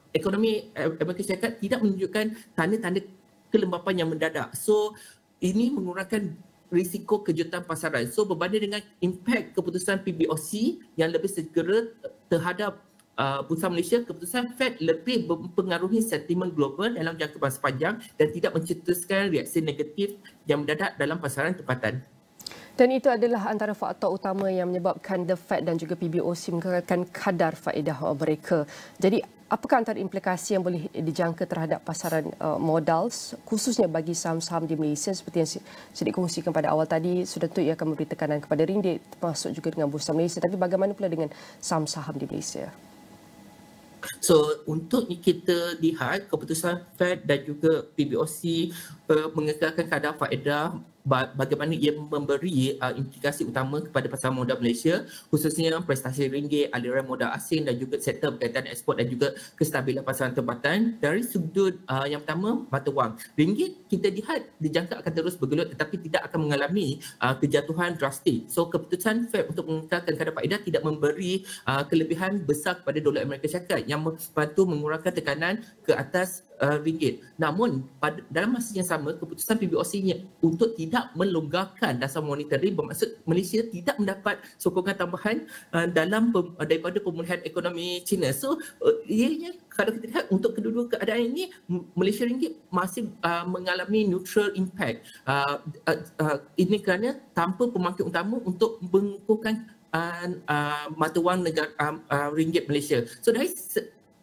ekonomi Amerika Syarikat tidak menunjukkan tanda-tanda kelembapan yang mendadak. So ini mengurangkan risiko kejutan pasaran. So berbanding dengan impak keputusan PBOC yang lebih segera terhadap Bursa Malaysia, keputusan Fed lebih mempengaruhi sentimen global dalam jangka masa panjang dan tidak mencetuskan reaksi negatif yang mendadak dalam pasaran tempatan. Dan itu adalah antara faktor utama yang menyebabkan The Fed dan juga PBOC mengekalkan kadar faedah mereka. Jadi apakah antara implikasi yang boleh dijangka terhadap pasaran modal khususnya bagi saham-saham di Malaysia seperti yang saya dikongsikan pada awal tadi, sudah tentu ia akan memberi tekanan kepada ringgit termasuk juga dengan Bursa Malaysia, tapi bagaimana pula dengan saham-saham di Malaysia? So untuk kita lihat keputusan Fed dan juga PBOC mengekalkan kadar faedah, bagaimana ia memberi implikasi utama kepada pasar modal Malaysia, khususnya prestasi ringgit, aliran modal asing dan juga sektor berkaitan ekspor dan juga kestabilan pasaran tempatan. Dari sudut yang pertama, mata wang. Ringgit kita lihat dijangka akan terus bergelut tetapi tidak akan mengalami kejatuhan drastik. So keputusan Fed untuk mengekalkan kadar faedah tidak memberi kelebihan besar kepada dolar Amerika Syarikat yang membantu mengurangkan tekanan ke atas ringgit. Namun dalam masa yang sama, keputusan PBOC untuk tidak melonggarkan dasar monetary bermaksud Malaysia tidak mendapat sokongan tambahan daripada pemulihan ekonomi China. So ianya kalau kita lihat untuk kedua-dua keadaan ini, Malaysia ringgit masih mengalami neutral impact. Ini kerana tanpa pemangkit utama untuk mengukuhkan mata wang negara ringgit Malaysia. So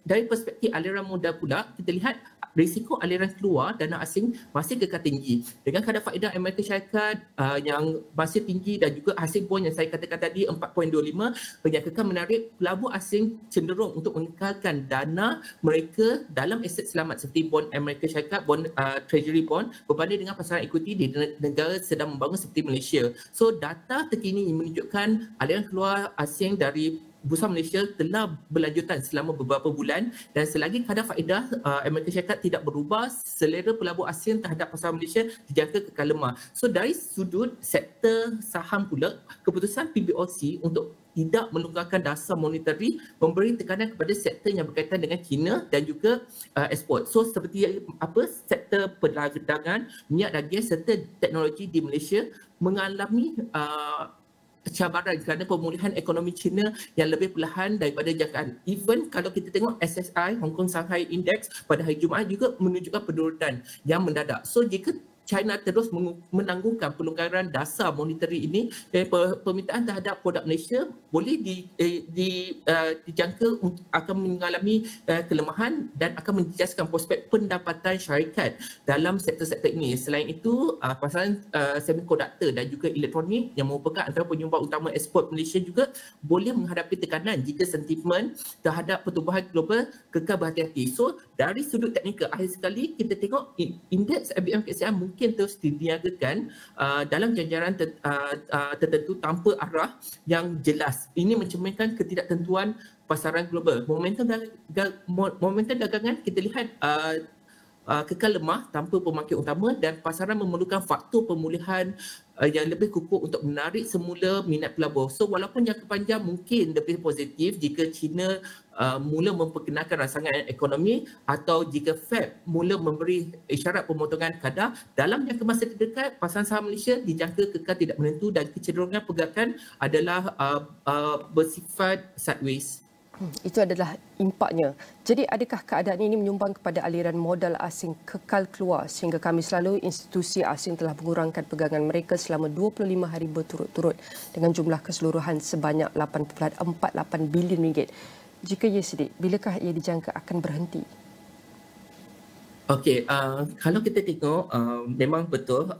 dari perspektif aliran modal pula, kita lihat risiko aliran keluar dana asing masih kekal tinggi. Dengan kadar faedah Amerika Syarikat yang masih tinggi dan juga hasil bond yang saya katakan tadi 4.25, yang kekal menarik pelabur asing cenderung untuk mengekalkan dana mereka dalam aset selamat seperti bond Amerika Syarikat, bond treasury bond berbanding dengan pasaran ekuiti di negara sedang membangun seperti Malaysia. So data terkini menunjukkan aliran keluar asing dari Bursa Malaysia telah berlanjutan selama beberapa bulan, dan selagi kadar faedah Amerika Syarikat tidak berubah, selera pelabur asing terhadap pasaran Malaysia dijangka kekal lemah. So dari sudut sektor saham pula, keputusan PBOC untuk tidak melonggarkan dasar monetary memberi tekanan kepada sektor yang berkaitan dengan China dan juga ekspor. So seperti sektor perdagangan, minyak dan gas serta teknologi di Malaysia mengalami cabaran kerana pemulihan ekonomi China yang lebih perlahan daripada jangkaan. Even kalau kita tengok SSI, Hong Kong Shanghai Index pada hari Jumaat juga menunjukkan penurunan yang mendadak. So jika China terus menangguhkan pelonggaran dasar monetary ini, permintaan terhadap produk Malaysia boleh dijangka akan mengalami kelemahan dan akan menjejaskan prospek pendapatan syarikat dalam sektor-sektor ini. Selain itu, pasaran semiconductor dan juga elektronik yang merupakan antara penyumbang utama ekspor Malaysia juga boleh menghadapi tekanan jika sentimen terhadap pertumbuhan global kekal berhati-hati. So, dari sudut teknikal, akhir sekali kita tengok indeks IBM KCA mungkin terus diniagakan dalam ganjaran tertentu tanpa arah yang jelas. Ini mencerminkan ketidaktentuan pasaran global. Momentum dagangan kita lihat kekal lemah tanpa pembangkit utama, dan pasaran memerlukan faktor pemulihan yang lebih kukuh untuk menarik semula minat pelabur. So walaupun jangka panjang mungkin lebih positif jika China mula memperkenalkan rangsangan ekonomi atau jika Fed mula memberi isyarat pemotongan kadar, dalam jangka masa terdekat pasaran saham Malaysia dijangka kekal tidak menentu dan kecenderungan pergerakan adalah bersifat sideways. Itu adalah impaknya. Jadi adakah keadaan ini menyumbang kepada aliran modal asing kekal keluar sehingga Khamis lalu institusi asing telah mengurangkan pegangan mereka selama 25 hari berturut-turut dengan jumlah keseluruhan sebanyak 8.48 bilion ringgit. Jika ia sedih, bilakah ia dijangka akan berhenti? Okey, kalau kita tengok memang betul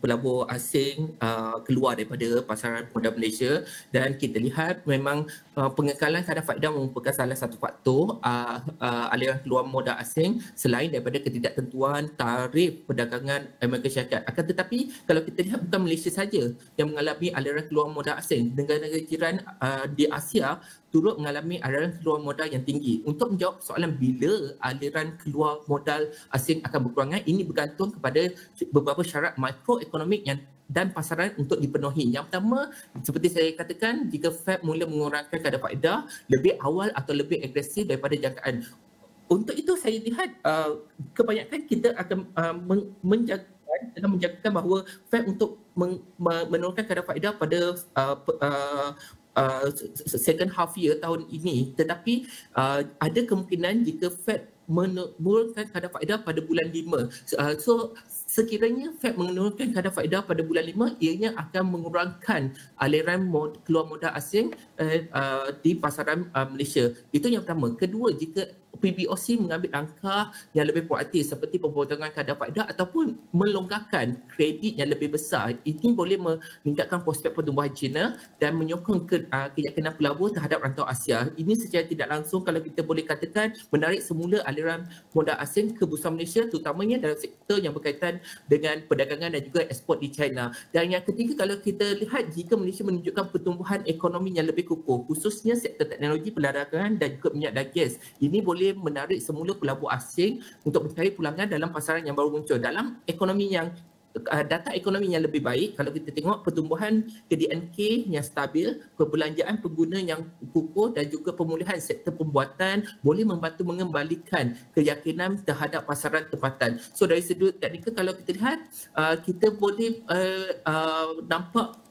pelabur asing keluar daripada pasaran modal Malaysia, dan kita lihat memang pengekalan kadar faedah merupakan salah satu faktor aliran keluar modal asing selain daripada ketidaktentuan tarif perdagangan Amerika Syarikat. Akan tetapi kalau kita lihat bukan Malaysia saja yang mengalami aliran keluar modal asing, negara-negara jiran di Asia turut mengalami aliran keluar modal yang tinggi. Untuk menjawab soalan bila aliran keluar modal asing akan berkurangan, ini bergantung kepada beberapa syarat makroekonomik dan pasaran untuk dipenuhi. Yang pertama, seperti saya katakan, jika Fed mula mengurangkan kadar faedah lebih awal atau lebih agresif daripada jangkaan. Untuk itu saya lihat kebanyakan kita akan menjagakan bahawa Fed untuk menurunkan kadar faedah pada second half year tahun ini, tetapi ada kemungkinan jika Fed menurunkan kadar faedah pada bulan 5. So sekiranya Fed menurunkan kadar faedah pada bulan 5, ianya akan mengurangkan aliran keluar modal asing di pasaran Malaysia. Itu yang pertama. Kedua, jika PBOC mengambil langkah yang lebih proaktif seperti pemotongan kadar faedah ataupun melonggarkan kredit yang lebih besar, ini boleh meningkatkan prospek pertumbuhan China dan menyokong keyakinan pelabur terhadap rantau Asia. Ini secara tidak langsung kalau kita boleh katakan menarik semula aliran modal asing ke bursa Malaysia, terutamanya dalam sektor yang berkaitan dengan perdagangan dan juga ekspor di China. Dan yang ketiga, kalau kita lihat jika Malaysia menunjukkan pertumbuhan ekonomi yang lebih kukuh, khususnya sektor teknologi, perdagangan dan juga minyak dan gas, ini boleh menarik semula pelabur asing untuk mencari pulangan dalam pasaran yang baru muncul. Dalam ekonomi yang data ekonomi yang lebih baik, kalau kita tengok pertumbuhan KDNK yang stabil, perbelanjaan pengguna yang kukuh dan juga pemulihan sektor pembuatan boleh membantu mengembalikan keyakinan terhadap pasaran tempatan. So dari sudut teknikal, kalau kita lihat, kita boleh nampak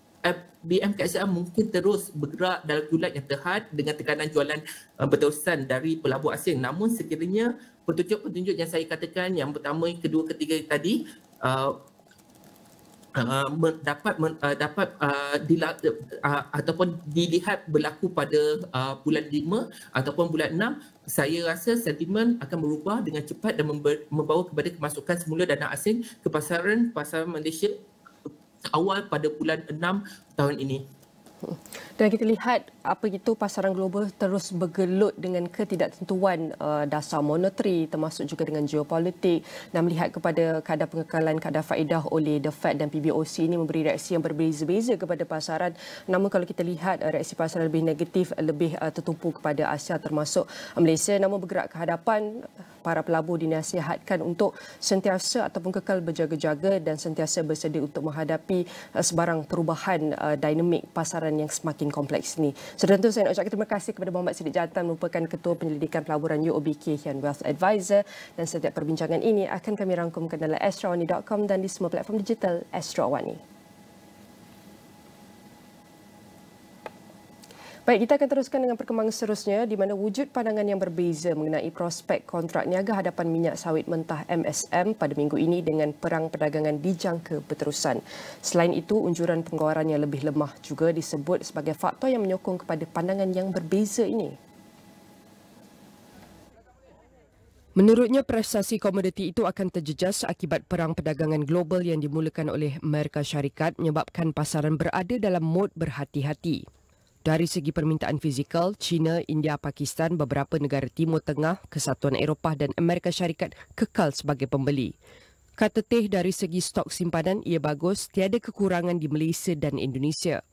BMKSA mungkin terus bergerak dalam gulat yang terhad dengan tekanan jualan berterusan dari pelabur asing. Namun sekiranya petunjuk-petunjuk yang saya katakan, yang pertama, yang kedua, ketiga tadi, ataupun dilihat berlaku pada bulan 5 ataupun bulan 6, saya rasa sentimen akan berubah dengan cepat dan membawa kepada kemasukan semula dana asing ke pasaran Malaysia awal pada bulan 6 tahun ini. Dan kita lihat apa itu pasaran global terus bergelut dengan ketidaktentuan dasar moneteri termasuk juga dengan geopolitik, dan melihat kepada kadar pengekalan kadar faedah oleh The Fed dan PBOC ini memberi reaksi yang berbeza-beza kepada pasaran. Namun kalau kita lihat reaksi pasaran lebih negatif, lebih tertumpu kepada Asia termasuk Malaysia. Namun bergerak ke hadapan, para pelabur dinasihatkan untuk sentiasa ataupun kekal berjaga-jaga dan sentiasa bersedia untuk menghadapi sebarang perubahan dinamik pasaran yang semakin kompleks ini. Sudah tentu saya nak ucapkan terima kasih kepada Muhammad Siddiq Jantan, merupakan Ketua Penyelidikan Pelaburan UOB Kekal Wealth Advisor, dan setiap perbincangan ini akan kami rangkumkan dalam astroawani.com dan di semua platform digital Astro Awani. Baik, kita akan teruskan dengan perkembangan seterusnya di mana wujud pandangan yang berbeza mengenai prospek kontrak niaga hadapan minyak sawit mentah MSM pada minggu ini dengan perang perdagangan dijangka berterusan. Selain itu, unjuran pengeluaran yang lebih lemah juga disebut sebagai faktor yang menyokong kepada pandangan yang berbeza ini. Menurutnya, prestasi komoditi itu akan terjejas akibat perang perdagangan global yang dimulakan oleh Amerika Syarikat menyebabkan pasaran berada dalam mod berhati-hati. Dari segi permintaan fizikal, China, India, Pakistan, beberapa negara Timur Tengah, Kesatuan Eropah dan Amerika Syarikat kekal sebagai pembeli. Kata Teh, dari segi stok simpanan ia bagus, tiada kekurangan di Malaysia dan Indonesia.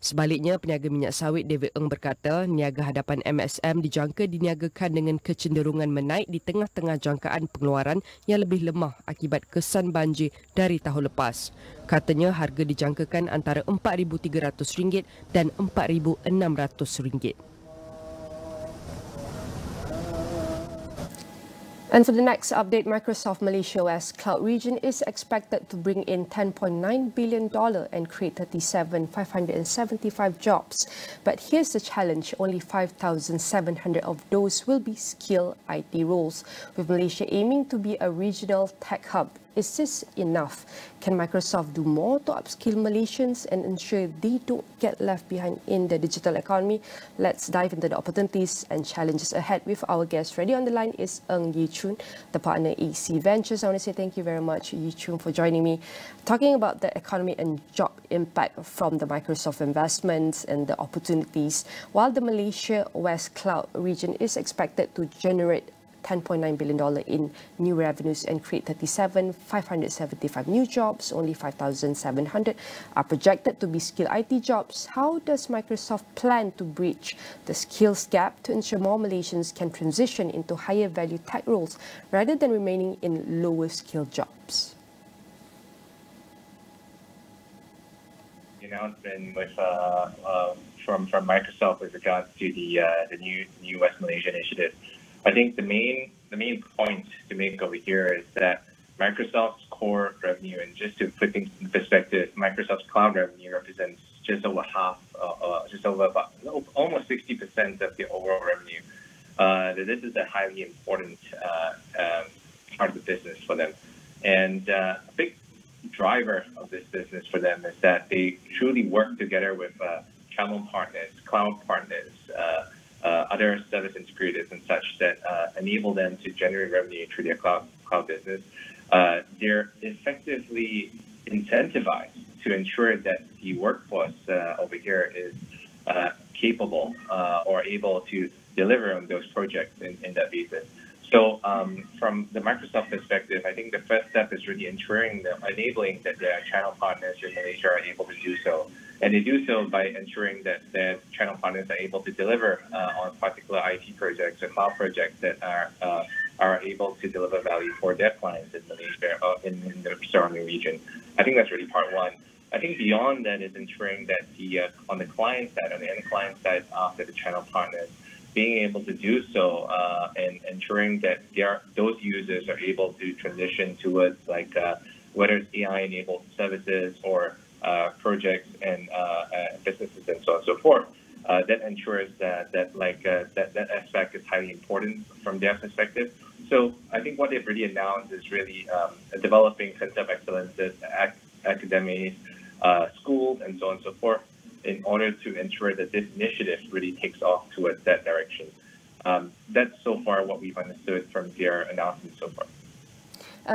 Sebaliknya, peniaga minyak sawit David Ng berkata, niaga hadapan MSM dijangka diniagakan dengan kecenderungan menaik di tengah-tengah jangkaan pengeluaran yang lebih lemah akibat kesan banjir dari tahun lepas. Katanya, harga dijangkakan antara RM4,300 dan RM4,600. And for the next update, Microsoft Malaysia West Cloud region is expected to bring in $10.9 billion and create 37,575 jobs. But here's the challenge, only 5,700 of those will be skilled IT roles, with Malaysia aiming to be a regional tech hub. Is this enough? Can Microsoft do more to upskill Malaysians and ensure they don't get left behind in the digital economy? Let's dive into the opportunities and challenges ahead with our guest. Ready on the line is Ng Yi Chun, the partner AC Ventures. I want to say thank you very much, Yi Chun, for joining me. Talking about the economy and job impact from the Microsoft investments and the opportunities, while the Malaysia West Cloud region is expected to generate $10.9 billion in new revenues and create 37,575 new jobs. Only 5,700 are projected to be skilled IT jobs. How does Microsoft plan to bridge the skills gap to ensure more Malaysians can transition into higher value tech roles rather than remaining in lower skilled jobs? The announcement with from Microsoft with regards to the new West Malaysia initiative. I think the main point to make over here is that Microsoft's core revenue, and just to put things in perspective, Microsoft's cloud revenue represents just over half, about almost 60% of the overall revenue. This is a highly important part of the business for them, and a big driver of this business for them is that they truly work together with channel partners, cloud partners, other service integrators and such that enable them to generate revenue through their cloud business. They're effectively incentivized to ensure that the workforce over here is capable or able to deliver on those projects in that basis. So from the Microsoft perspective, I think the first step is really enabling that their channel partners in Malaysia are able to do so. And they do so by ensuring that their channel partners are able to deliver on particular IT projects or cloud projects that are able to deliver value for their clients in Malaysia or in the surrounding region. I think that's really part one. I think beyond that is ensuring that on the client side, on the end client side, after the channel partners, being able to do so and ensuring that those users are able to transition towards whether it's AI-enabled services or projects and businesses and so on and so forth. That ensures that aspect is highly important from their perspective. So I think what they've really announced is really developing center of excellence academies, schools, and so on and so forth, in order to ensure that this initiative really takes off towards that direction. That's so far what we've understood from their announcement so far.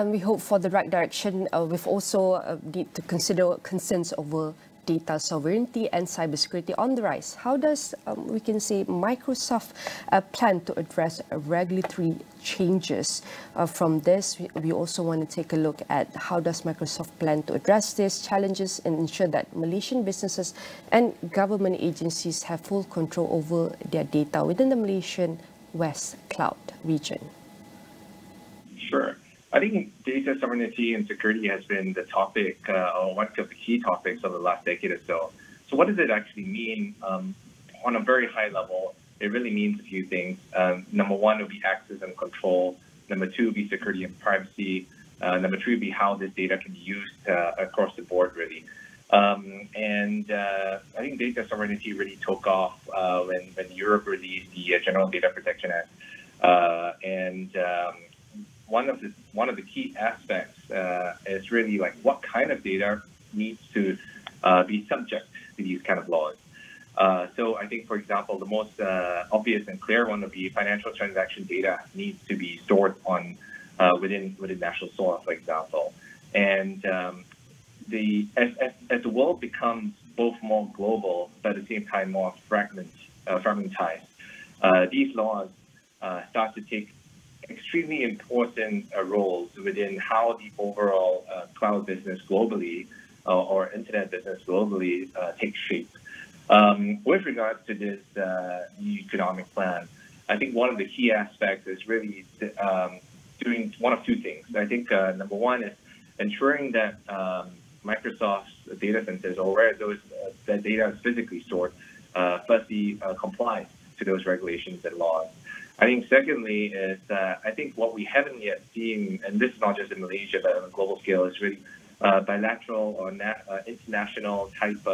We hope for the right direction. We've also need to consider concerns over data sovereignty and cybersecurity on the rise. How does, we can say, Microsoft plan to address regulatory changes? From this, we also want to take a look at how does Microsoft plan to address these challenges and ensure that Malaysian businesses and government agencies have full control over their data within the Malaysian West Cloud region. Sure. I think data sovereignty and security has been the topic, or one of the key topics of the last decade or so. So what does it actually mean? On a very high level, it really means a few things. Number one would be access and control. Number two would be security and privacy. Number three would be how this data can be used across the board, really. I think data sovereignty really took off when Europe released the General Data Protection Act. One of the key aspects is really like what kind of data needs to be subject to these kind of laws. So I think, for example, the most obvious and clear one would be financial transaction data needs to be stored on within national soil, for example. And as the world becomes both more global but at the same time more fragmentized, these laws start to take extremely important roles within how the overall cloud business globally or internet business globally takes shape. With regards to this new economic plan, I think one of the key aspects is really doing one of two things. I think number one is ensuring that Microsoft's data centers, or where that data is physically stored, firstly complies to those regulations and laws. I think secondly is I think what we haven't yet seen, and this is not just in Malaysia but on a global scale, is really bilateral or international type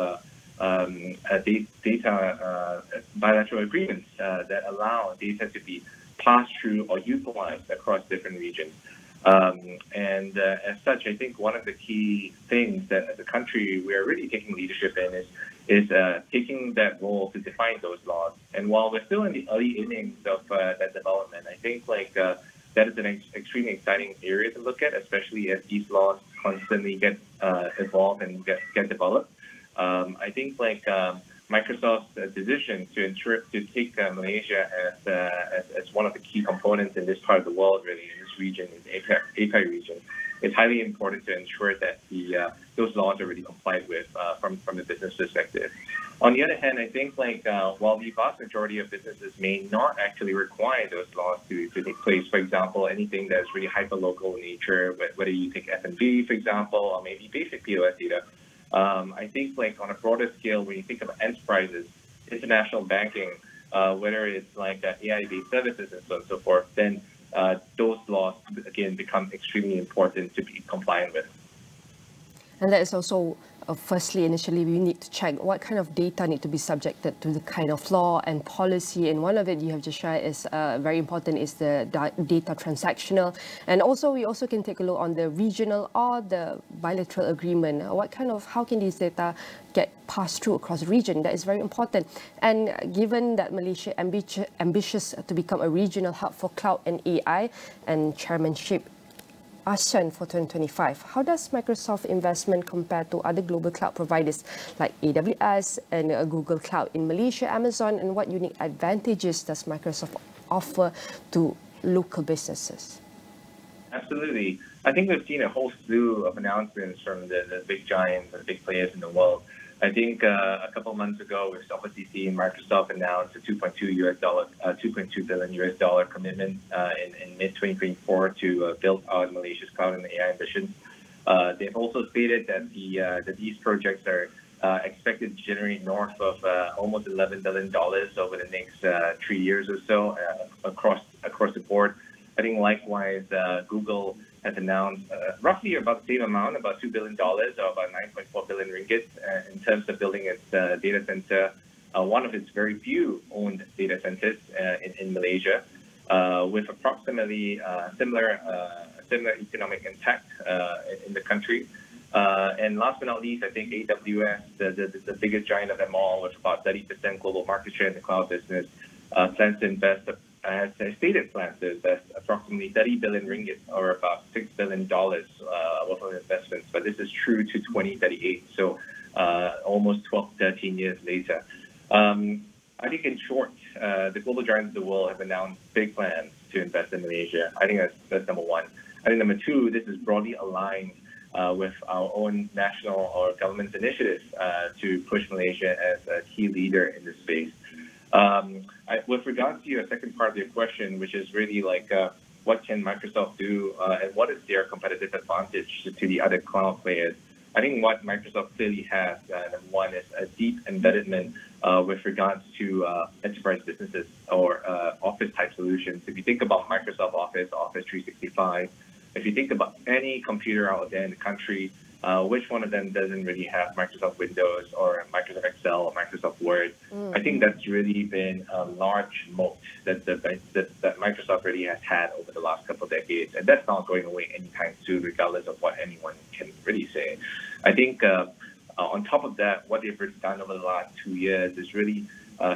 data bilateral agreements that allow data to be passed through or utilized across different regions. As such, I think one of the key things that as a country we are really taking leadership in is taking that role to define those laws. And while we're still in the early innings of that development, I think that is an extremely exciting area to look at, especially as these laws constantly get evolved and get developed. I think Microsoft's decision to take Malaysia as one of the key components in this part of the world, really in this region, in the APAC region, it's highly important to ensure that those laws are really complied with from the business perspective. On the other hand, I think while the vast majority of businesses may not actually require those laws to take place, for example, anything that's really hyper-local in nature, whether you take F&B, for example, or maybe basic POS data, I think on a broader scale, when you think of enterprises, international banking, whether it's AI-based services and so on and so forth, then those laws, again, become extremely important to be compliant with. And that is also, firstly, initially, we need to check what kind of data need to be subjected to the kind of law and policy. And one of it you have just shared is very important is the data transactional. And also, we also can take a look on the regional or the bilateral agreement. How can these data get passed through across the region? That is very important. And given that Malaysia ambitious to become a regional hub for cloud and AI and chairmanship ASEAN for 2025. How does Microsoft investment compare to other global cloud providers like AWS and Google Cloud in Malaysia, Amazon, and what unique advantages does Microsoft offer to local businesses? Absolutely. I think we've seen a whole slew of announcements from the big giants and big players in the world. I think a couple of months ago, we've obviously seen Microsoft announce a $2.2 billion commitment in mid-2024 to build out Malaysia's cloud and AI ambitions. They've also stated that that these projects are expected to generate north of almost $11 billion over the next 3 years or so across the board. I think likewise, Google has announced roughly about the same amount, about $2 billion or about 9.4 billion ringgit in terms of building its data center, one of its very few owned data centers in Malaysia, with approximately similar economic impact in the country. And last but not least, I think AWS, the biggest giant of them all, with about 30% global market share in the cloud business, plans to invest, has stated plans to invest approximately 30 billion ringgit, or about $6 billion worth of investments. But this is true to 2038, so almost 12, 13 years later. I think in short, the global giants of the world have announced big plans to invest in Malaysia. I think that's number one. I think number two, this is broadly aligned with our own national or government's initiative to push Malaysia as a key leader in this space. With regards to your second part of your question, which is really like what can Microsoft do and what is their competitive advantage to the other cloud players, I think what Microsoft clearly has, number one, is a deep embeddedment with regards to enterprise businesses or Office-type solutions. If you think about Microsoft Office, Office 365, if you think about any computer out there in the country, which one of them doesn't really have Microsoft Windows or Microsoft Excel or Microsoft Word? I think that's really been a large moat that Microsoft really has had over the last couple of decades, and that's not going away anytime soon, regardless of what anyone can really say. I think on top of that, what they've really done over the last 2 years is really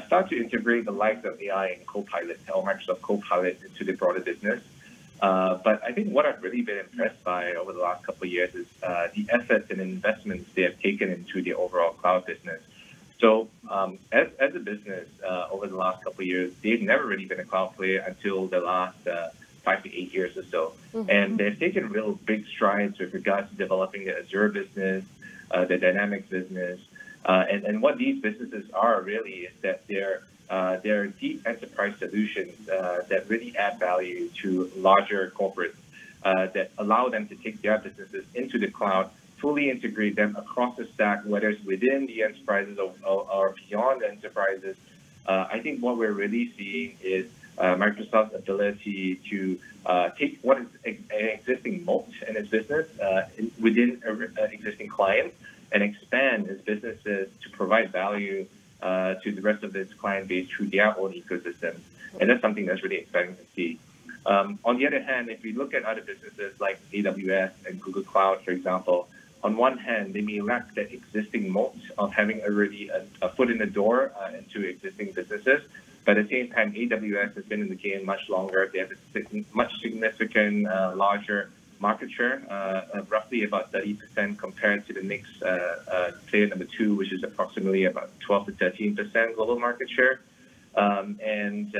start to integrate the likes of AI and Copilot or Microsoft Copilot into the broader business. But I think what I've really been impressed by over the last couple of years is the efforts and investments they have taken into the overall cloud business. So as a business over the last couple of years, they've never really been a cloud player until the last 5 to 8 years or so. And they've taken real big strides with regards to developing the Azure business, the Dynamics business. And what these businesses are really is that they're deep enterprise solutions that really add value to larger corporates that allow them to take their businesses into the cloud, fully integrate them across the stack, whether it's within the enterprises or beyond the enterprises. I think what we're really seeing is Microsoft's ability to take what is an existing moat in its business within existing clients and expand its businesses to provide value to the rest of its client base through their own ecosystem. And that's something that's really exciting to see. On the other hand, if we look at other businesses like AWS and Google Cloud, for example, on one hand, they may lack that existing moat of having already a foot in the door into existing businesses. But at the same time, AWS has been in the game much longer. They have a much significant, larger market share, roughly about 30% compared to the next player number 2, which is approximately about 12 to 13% global market share. And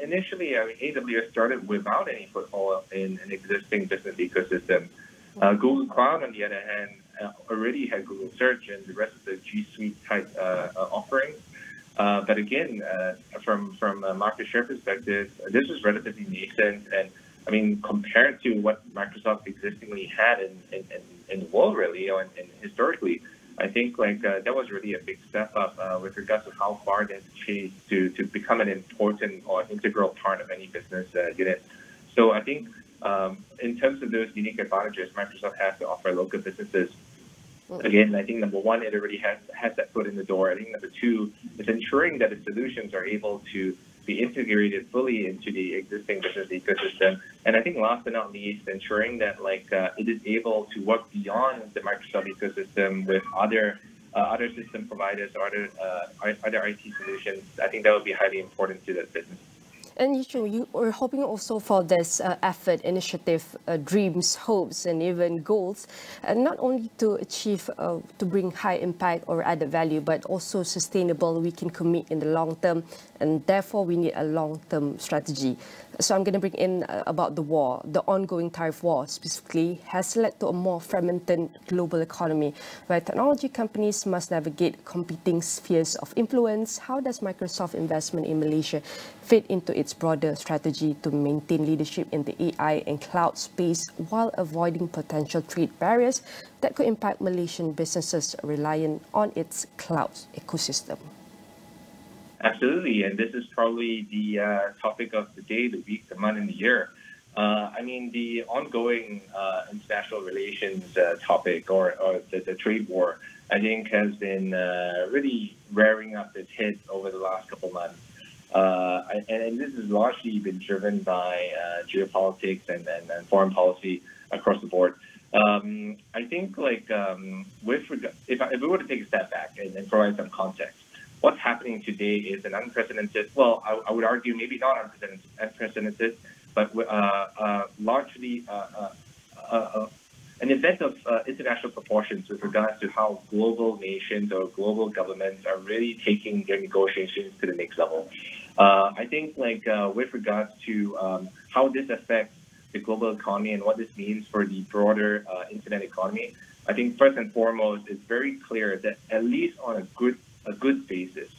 initially, I mean, AWS started without any foothold in an existing business ecosystem. Google Cloud, on the other hand, already had Google Search and the rest of the G Suite type offerings. But again, from a market share perspective, this is relatively nascent. And I mean, compared to what Microsoft existingly had in the world, really, and historically, I think like that was really a big step up with regards to how far they've changed to become an important or integral part of any business unit. So I think in terms of those unique advantages Microsoft has to offer local businesses, again, I think number one, it already has that foot in the door. I think number two is ensuring that the solutions are able to be integrated fully into the existing business ecosystem. And I think last but not least, ensuring that like it is able to work beyond the Microsoft ecosystem with other system providers or other IT solutions. I think that would be highly important to that business. And you are hoping also for this effort, initiative, dreams, hopes, and even goals, not only to achieve, to bring high impact or added value, but also sustainable. We can commit in the long term, and therefore we need a long-term strategy. So I'm going to bring in about the war. The ongoing tariff war specifically has led to a more fragmented global economy where technology companies must navigate competing spheres of influence. How does Microsoft investment in Malaysia fit into its broader strategy to maintain leadership in the AI and cloud space while avoiding potential trade barriers that could impact Malaysian businesses reliant on its cloud ecosystem? Absolutely, and this is probably the topic of the day, the week, the month, and the year. I mean, the ongoing international relations topic or the trade war, I think, has been really rearing up its head over the last couple of months. And this has largely been driven by geopolitics and foreign policy across the board. I think if we were to take a step back and provide some context, what's happening today is an unprecedented, well, I would argue maybe not unprecedented, but largely an event of international proportions with regards to how global nations or global governments are really taking their negotiations to the next level. I think with regards to how this affects the global economy and what this means for the broader internet economy, I think first and foremost, it's very clear that at least on a goods basis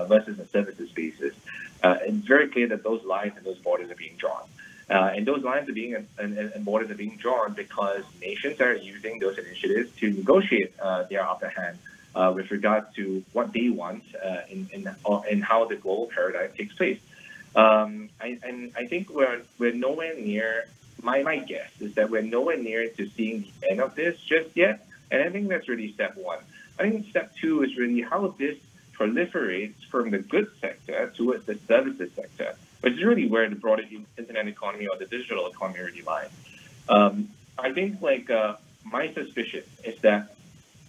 versus a services basis, it's very clear that those lines and those borders are being drawn. And those lines are being and borders are being drawn because nations are using those initiatives to negotiate their upper hand with regards to what they want in how the global paradigm takes place. I think we're nowhere near. My guess is that we're nowhere near to seeing the end of this just yet, and I think that's really step one. I think step two is really how this proliferates from the goods sector towards the services sector, which is really where the broader internet economy or the digital economy really lies. I think my suspicion is that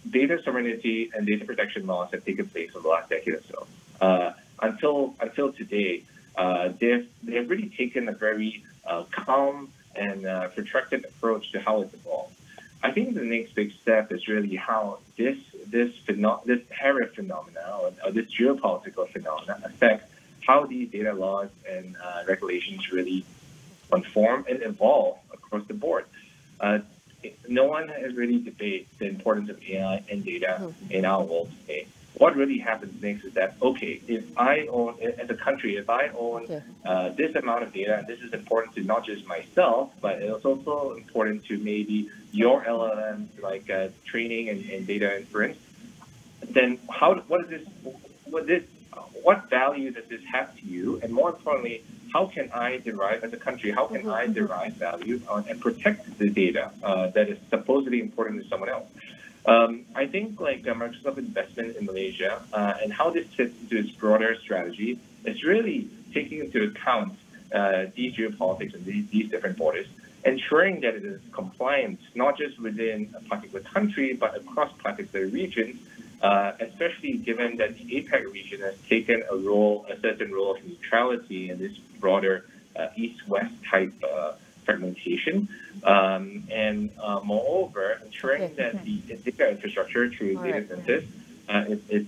data sovereignty and data protection laws have taken place over the last decade or so. Until today, they've really taken a very calm and protracted approach to how it's evolved. I think the next big step is really how this tariff phenomena or this geopolitical phenomena affects how these data laws and regulations really conform and evolve across the board. No one has really debated the importance of AI and data in our world today. What really happens next is that, okay, if I own, as a country, if I own this amount of data, and this is important to not just myself, but it's also important to maybe your LLM, training and data inference, then what value does this have to you? And more importantly, how can I derive, as a country, how can I derive value and protect the data that is supposedly important to someone else? I think Microsoft's investment in Malaysia and how this fits into its broader strategy is really taking into account these geopolitics and these different borders, ensuring that it is compliant not just within a particular country but across particular regions, especially given that the APEC region has taken a certain role of neutrality in this broader East-West type fragmentation, and moreover, ensuring that the data infrastructure through data centers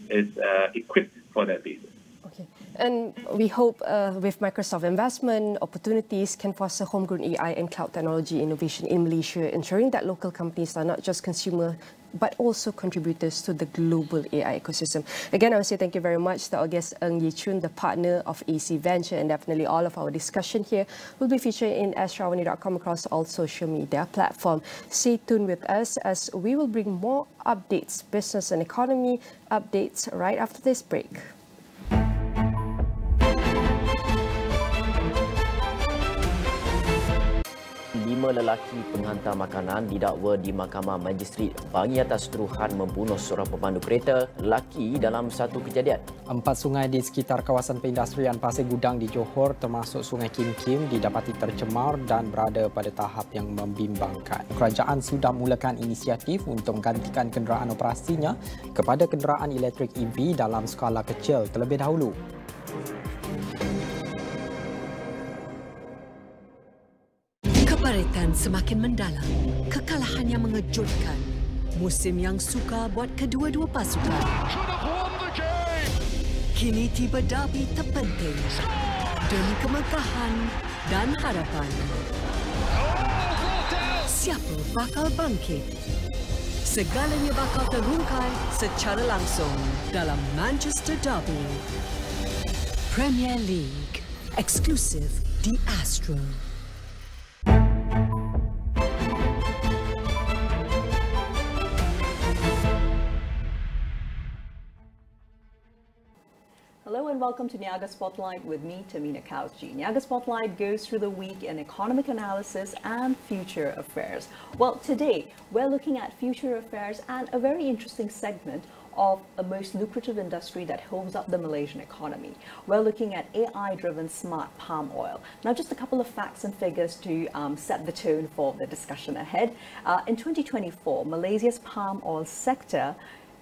is equipped for that basis. Okay. And we hope with Microsoft investment, opportunities can foster homegrown AI and cloud technology innovation in Malaysia, ensuring that local companies are not just consumers but also contributors to the global AI ecosystem. Again, I want to say thank you very much to our guest Ng Ye Chun, the partner of AC Venture, and definitely all of our discussion here will be featured in AstroAwani.com across all social media platforms. Stay tuned with us as we will bring more updates, business and economy updates right after this break. 5 lelaki penghantar makanan didakwa di Mahkamah Magistrate bagi atas tuduhan membunuh seorang pemandu kereta lelaki dalam satu kejadian. 4 sungai di sekitar kawasan perindustrian Pasir Gudang di Johor termasuk Sungai Kim Kim didapati tercemar dan berada pada tahap yang membimbangkan. Kerajaan sudah mulakan inisiatif untuk menggantikan kenderaan operasinya kepada kenderaan elektrik EV dalam skala kecil terlebih dahulu. Keparetan semakin mendalam, kekalahan yang mengejutkan, musim yang sukar buat kedua-dua pasukan. Kini tiba derby terpenting demi kemegahan dan harapan. Siapa bakal bangkit? Segalanya bakal terungkai secara langsung dalam Manchester Derby. Premier League, eksklusif di Astro. Hello and welcome to Niaga Spotlight with me, Tamina Kausji. Niaga Spotlight goes through the week in economic analysis and future affairs. Well, today we're looking at future affairs and a very interesting segment of a most lucrative industry that holds up the Malaysian economy. We're looking at AI-driven smart palm oil. Now, just a couple of facts and figures to set the tone for the discussion ahead. In 2024, Malaysia's palm oil sector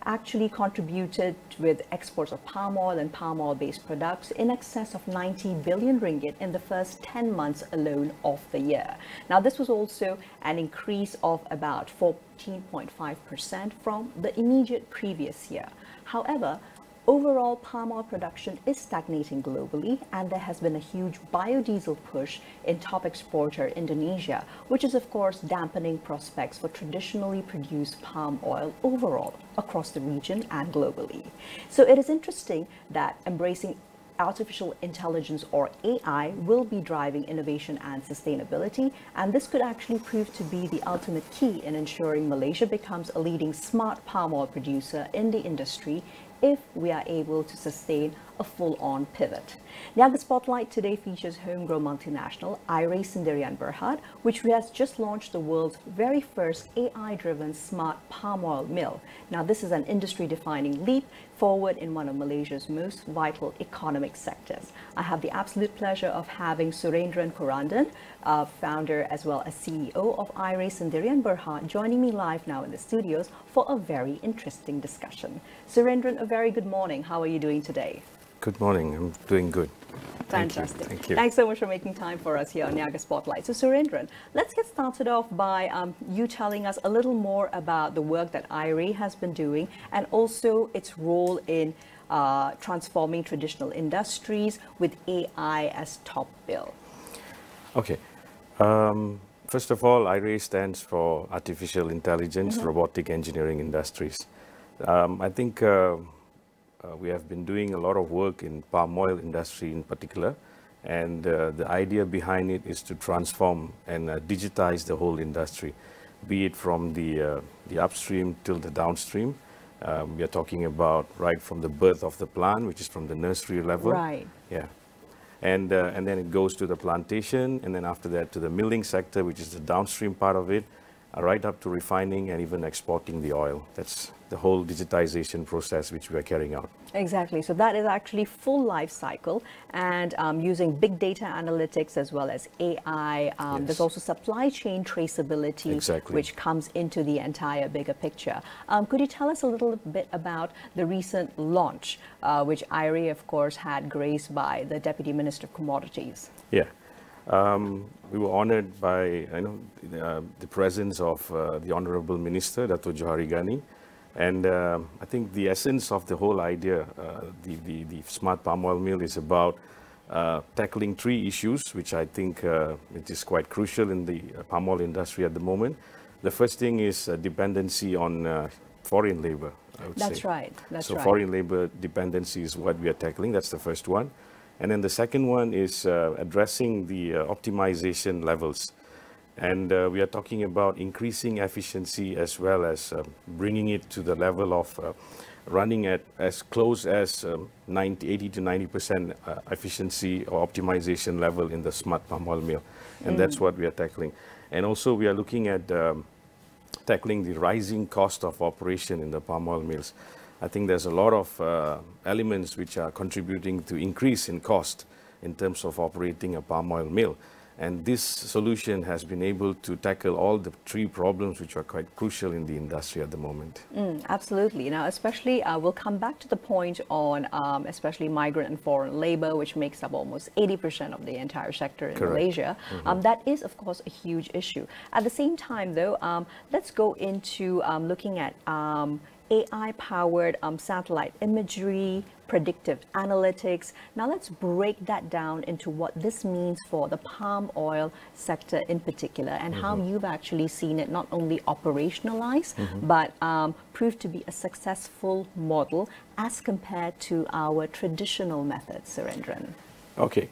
actually contributed with exports of palm oil and palm oil-based products in excess of 90 billion ringgit in the first 10 months alone of the year. Now, this was also an increase of about 14.5% from the immediate previous year. However, overall palm oil production is stagnating globally, and there has been a huge biodiesel push in top exporter Indonesia, which is of course dampening prospects for traditionally produced palm oil overall across the region and globally. So it is interesting that embracing artificial intelligence, or AI, will be driving innovation and sustainability, and this could actually prove to be the ultimate key in ensuring Malaysia becomes a leading smart palm oil producer in the industry if we are able to sustain a full-on pivot. Niaga Spotlight today features homegrown multinational AWANI Sendirian Berhad, which has just launched the world's very first AI-driven smart palm oil mill. Now, this is an industry-defining leap forward in one of Malaysia's most vital economic sectors. I have the absolute pleasure of having Surendran Korandan, founder as well as CEO of AWANI Sendirian Berhad, joining me live now in the studios for a very interesting discussion. Surendran, a very good morning. How are you doing today? Good morning. I'm doing good. Fantastic. Thank you. Thanks so much for making time for us here on Niaga Spotlight. So, Surendran, let's get started off by you telling us a little more about the work that AWANI has been doing and also its role in transforming traditional industries with AI as top bill. Okay. First of all, AWANI stands for Artificial Intelligence, Robotic Engineering Industries. I think we have been doing a lot of work in palm oil industry in particular, and the idea behind it is to transform and digitize the whole industry, be it from the upstream till the downstream. We are talking about right from the birth of the plant, which is from the nursery level. Right. Yeah. And then it goes to the plantation, and then after that to the milling sector, which is the downstream part of it, right up to refining and even exporting the oil. That's the whole digitization process which we are carrying out. Exactly. So that is actually full life cycle, and using big data analytics as well as AI. Yes. There's also supply chain traceability, Exactly. which comes into the entire bigger picture. Could you tell us a little bit about the recent launch, which AWANI, of course, had graced by the Deputy Minister of Commodities? Yeah. We were honored by the presence of the Honorable Minister, Dato' Johari Ghani. And I think the essence of the whole idea, the smart palm oil mill, is about tackling three issues, which I think it is quite crucial in the palm oil industry at the moment. The first thing is dependency on foreign labor, I would say. That's right. That's so right. foreign labor dependency is what we are tackling. That's the first one. And then the second one is addressing the optimization levels. And we are talking about increasing efficiency as well as bringing it to the level of running at as close as 80 to 90% efficiency or optimization level in the smart palm oil mill. And that's what we are tackling. And also we are looking at tackling the rising cost of operation in the palm oil mills. I think there's a lot of elements which are contributing to increase in cost in terms of operating a palm oil mill. And this solution has been able to tackle all the three problems which are quite crucial in the industry at the moment. Absolutely. Now, especially, we'll come back to the point on especially migrant and foreign labor, which makes up almost 80% of the entire sector in Correct. Malaysia. That is, of course, a huge issue. At the same time, though, let's go into looking at AI-powered satellite imagery, predictive analytics. Now let's break that down into what this means for the palm oil sector in particular, and how you've actually seen it not only operationalize, but prove to be a successful model as compared to our traditional methods, Surendran. Okay,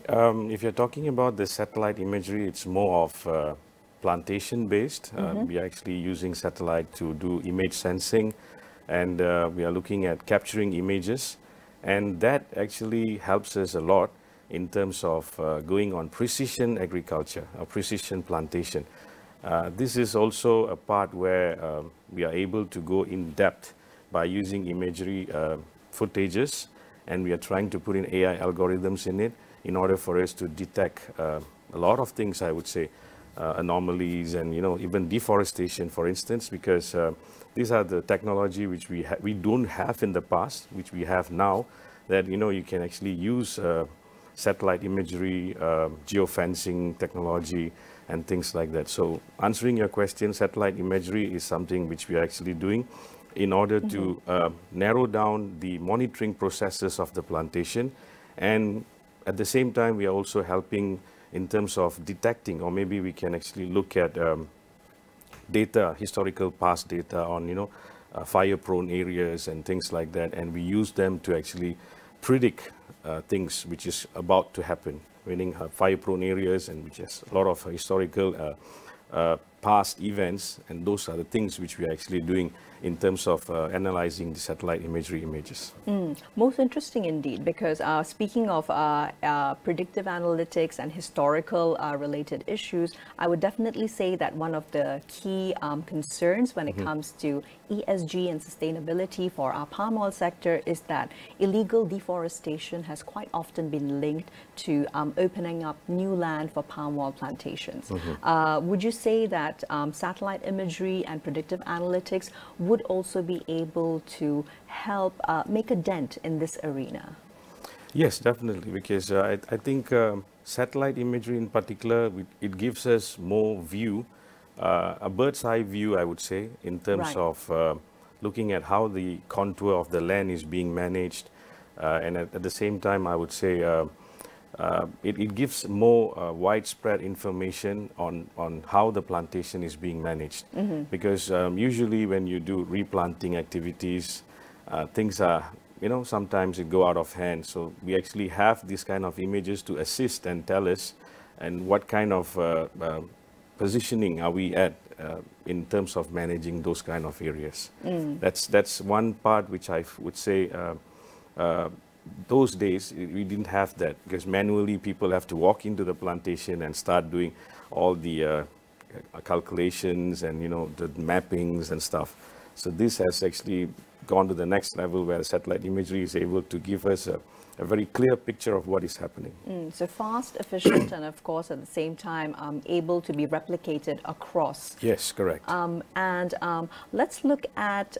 if you're talking about the satellite imagery, it's more of plantation-based. We are actually using satellite to do image sensing, and we are looking at capturing images, and that actually helps us a lot in terms of going on precision agriculture or precision plantation. This is also a part where we are able to go in depth by using imagery footages, and we are trying to put in AI algorithms in it in order for us to detect a lot of things, I would say, anomalies and even deforestation, for instance, because these are the technology which we don't have in the past, which we have now, that you can actually use satellite imagery, geofencing technology, and things like that. So answering your question, satellite imagery is something which we are actually doing in order to narrow down the monitoring processes of the plantation, and at the same time we are also helping in terms of detecting, or maybe we can actually look at data, historical past data on fire-prone areas and things like that, and we use them to actually predict things which is about to happen, meaning fire-prone areas and which has a lot of historical past events, and those are the things which we are actually doing in terms of analyzing the satellite images. Most interesting indeed, because speaking of predictive analytics and historical related issues, I would definitely say that one of the key concerns when it comes to ESG and sustainability for our palm oil sector is that illegal deforestation has quite often been linked to opening up new land for palm oil plantations. Would you say that satellite imagery and predictive analytics would also be able to help make a dent in this arena? Yes, definitely, because I think satellite imagery in particular, it gives us more view, a bird's eye view, I would say, in terms of looking at how the contour of the land is being managed, and at the same time, I would say it gives more widespread information on how the plantation is being managed. Because usually when you do replanting activities, things are, sometimes it go out of hand. So we actually have these kind of images to assist and tell us and what kind of positioning are we at in terms of managing those kind of areas. That's one part which I would say those days we didn't have that, because manually people have to walk into the plantation and start doing all the calculations and the mappings and stuff. So this has actually gone to the next level, where satellite imagery is able to give us a very clear picture of what is happening. So fast, efficient, and of course at the same time able to be replicated across. Yes, correct. And let's look at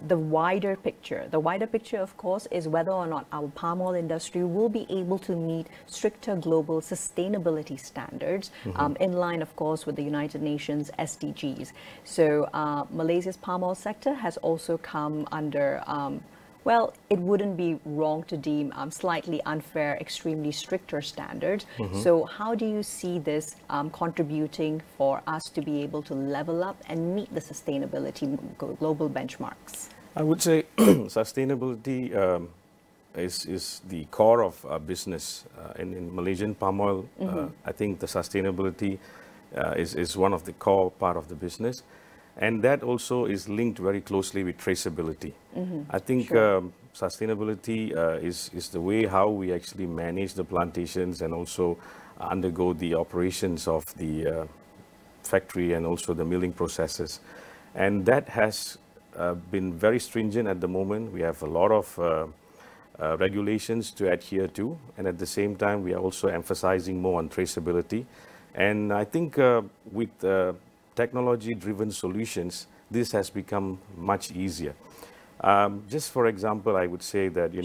the wider picture. The wider picture, of course, is whether or not our palm oil industry will be able to meet stricter global sustainability standards, in line, of course, with the United Nations SDGs. So Malaysia's palm oil sector has also come under well, it wouldn't be wrong to deem slightly unfair, extremely stricter standards. So how do you see this contributing for us to be able to level up and meet the sustainability global benchmarks? I would say sustainability is the core of our business. In Malaysian palm oil, I think the sustainability is one of the core part of the business. And that also is linked very closely with traceability. I think sustainability is the way how we actually manage the plantations and also undergo the operations of the factory and also the milling processes. And that has been very stringent at the moment. We have a lot of regulations to adhere to, and at the same time we are also emphasizing more on traceability. And I think with technology-driven solutions, this has become much easier. Just for example, I would say that you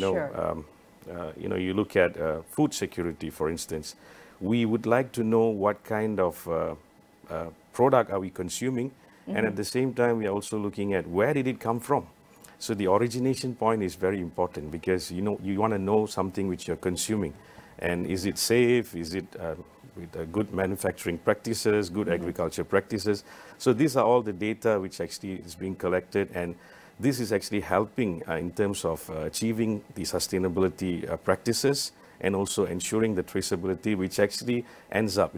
look at food security, for instance. We would like to know what kind of product are we consuming, and at the same time, we are also looking at where did it come from. So the origination point is very important, because you want to know something which you're consuming, and is it safe? Is it with good manufacturing practices, good agriculture practices? So these are all the data which actually is being collected, and this is actually helping in terms of achieving the sustainability practices and also ensuring the traceability, which actually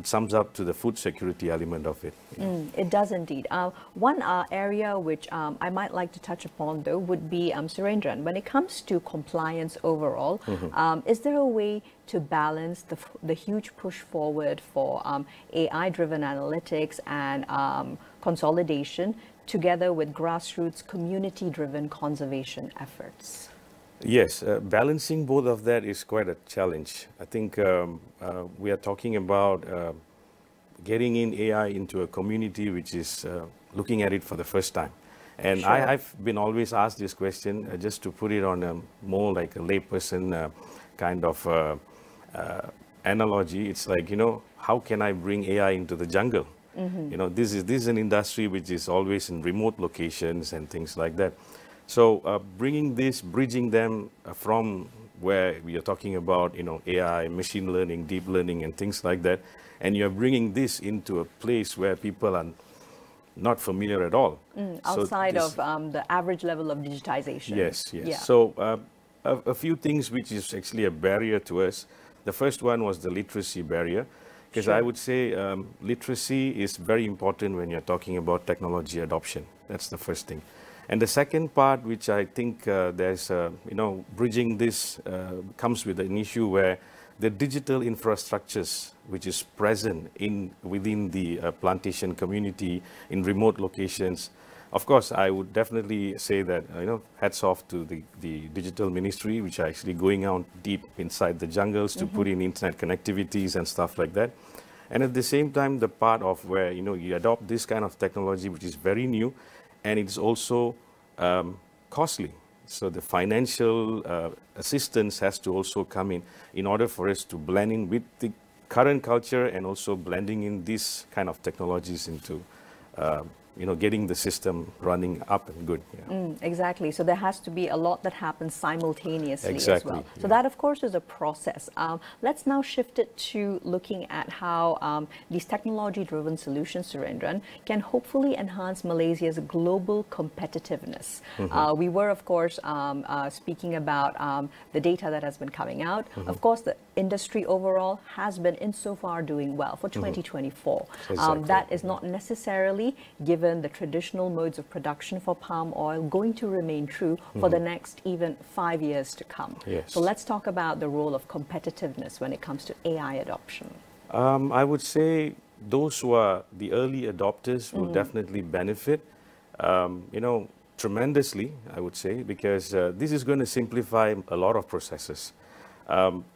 sums up to the food security element of it. It does indeed. One area which I might like to touch upon, though, would be Surendran. When it comes to compliance overall, is there a way to balance the huge push forward for AI-driven analytics and consolidation together with grassroots community-driven conservation efforts? Yes, balancing both of that is quite a challenge. I think we are talking about getting in AI into a community which is looking at it for the first time. And Sure. I've been always asked this question, just to put it on a more like a layperson kind of analogy. It's like, you know, how can I bring AI into the jungle? You know, this is an industry which is always in remote locations and things like that. So bridging them from where we are talking about, you know, AI, machine learning, deep learning, and things like that, and you're bringing this into a place where people are not familiar at all. Outside of the average level of digitization. Yes, yes. Yeah. So a few things which is actually a barrier to us. The first one was the literacy barrier, because I would say literacy is very important when you're talking about technology adoption. That's the first thing. And the second part, which I think there's, you know, bridging this comes with an issue where the digital infrastructures which is present within the plantation community in remote locations. Of course, I would definitely say that, you know, hats off to the digital ministry, which are actually going out deep inside the jungles to put in internet connectivities and stuff like that. And at the same time, the part of where, you know, you adopt this kind of technology, which is very new, and it's also costly. So the financial assistance has to also come in order for us to blend in with the current culture and also blending in these kind of technologies into you know, getting the system running up and good. Yeah. Exactly. So there has to be a lot that happens simultaneously as well. So yeah. that, of course, is a process. Let's now shift it to looking at how these technology-driven solutions, Surendran, can hopefully enhance Malaysia's global competitiveness. We were, of course, speaking about the data that has been coming out. Of course, the industry overall has been insofar doing well for 2024. That is not necessarily, given the traditional modes of production for palm oil, going to remain true for the next even 5 years to come. Yes. So let's talk about the role of competitiveness when it comes to AI adoption. I would say those who are the early adopters will definitely benefit, you know, tremendously, I would say, because this is going to simplify a lot of processes.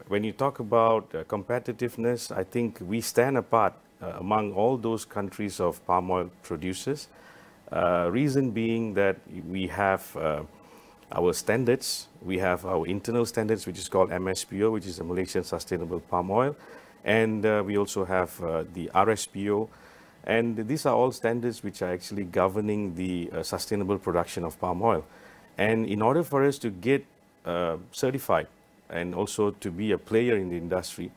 When you talk about competitiveness, I think we stand apart among all those countries of palm oil producers. Reason being that we have our standards, we have our internal standards, which is called MSPO, which is the Malaysian Sustainable Palm Oil, and we also have the RSPO, and these are all standards which are actually governing the sustainable production of palm oil. And in order for us to get certified and also to be a player in the industry,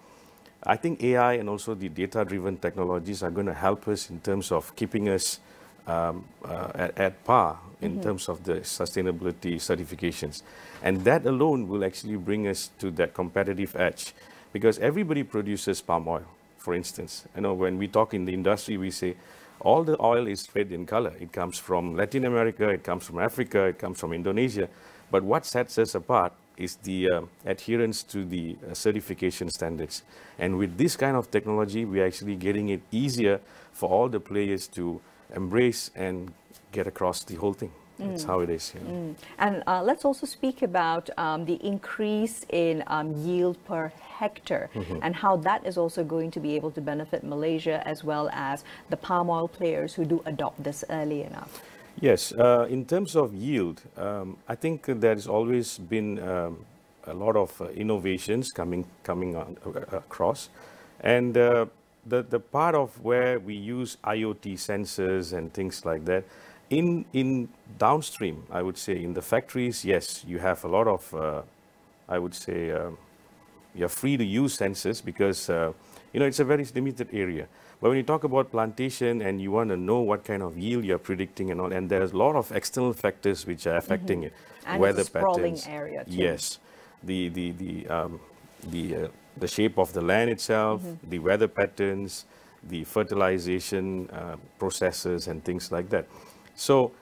I think AI and also the data-driven technologies are going to help us in terms of keeping us at par in terms of the sustainability certifications. And that alone will actually bring us to that competitive edge, because everybody produces palm oil, for instance. You know, when we talk in the industry, we say all the oil is red in color. It comes from Latin America, it comes from Africa, it comes from Indonesia. But what sets us apart is the adherence to the certification standards. And with this kind of technology, we're actually getting it easier for all the players to embrace and get across the whole thing. That's how it is. You know. And let's also speak about the increase in yield per hectare and how that is also going to be able to benefit Malaysia as well as the palm oil players who do adopt this early enough. Yes, in terms of yield, I think there has always been a lot of innovations coming across, and the part of where we use IoT sensors and things like that in downstream, I would say in the factories, yes, you have a lot of, I would say, you're free to use sensors because you know, it's a very limited area. But when you talk about plantation and you want to know what kind of yield you're predicting and all, and there's a lot of external factors which are affecting it. And weather it's a sprawling patterns. area too. Yes, the shape of the land itself, the weather patterns, the fertilization processes and things like that. So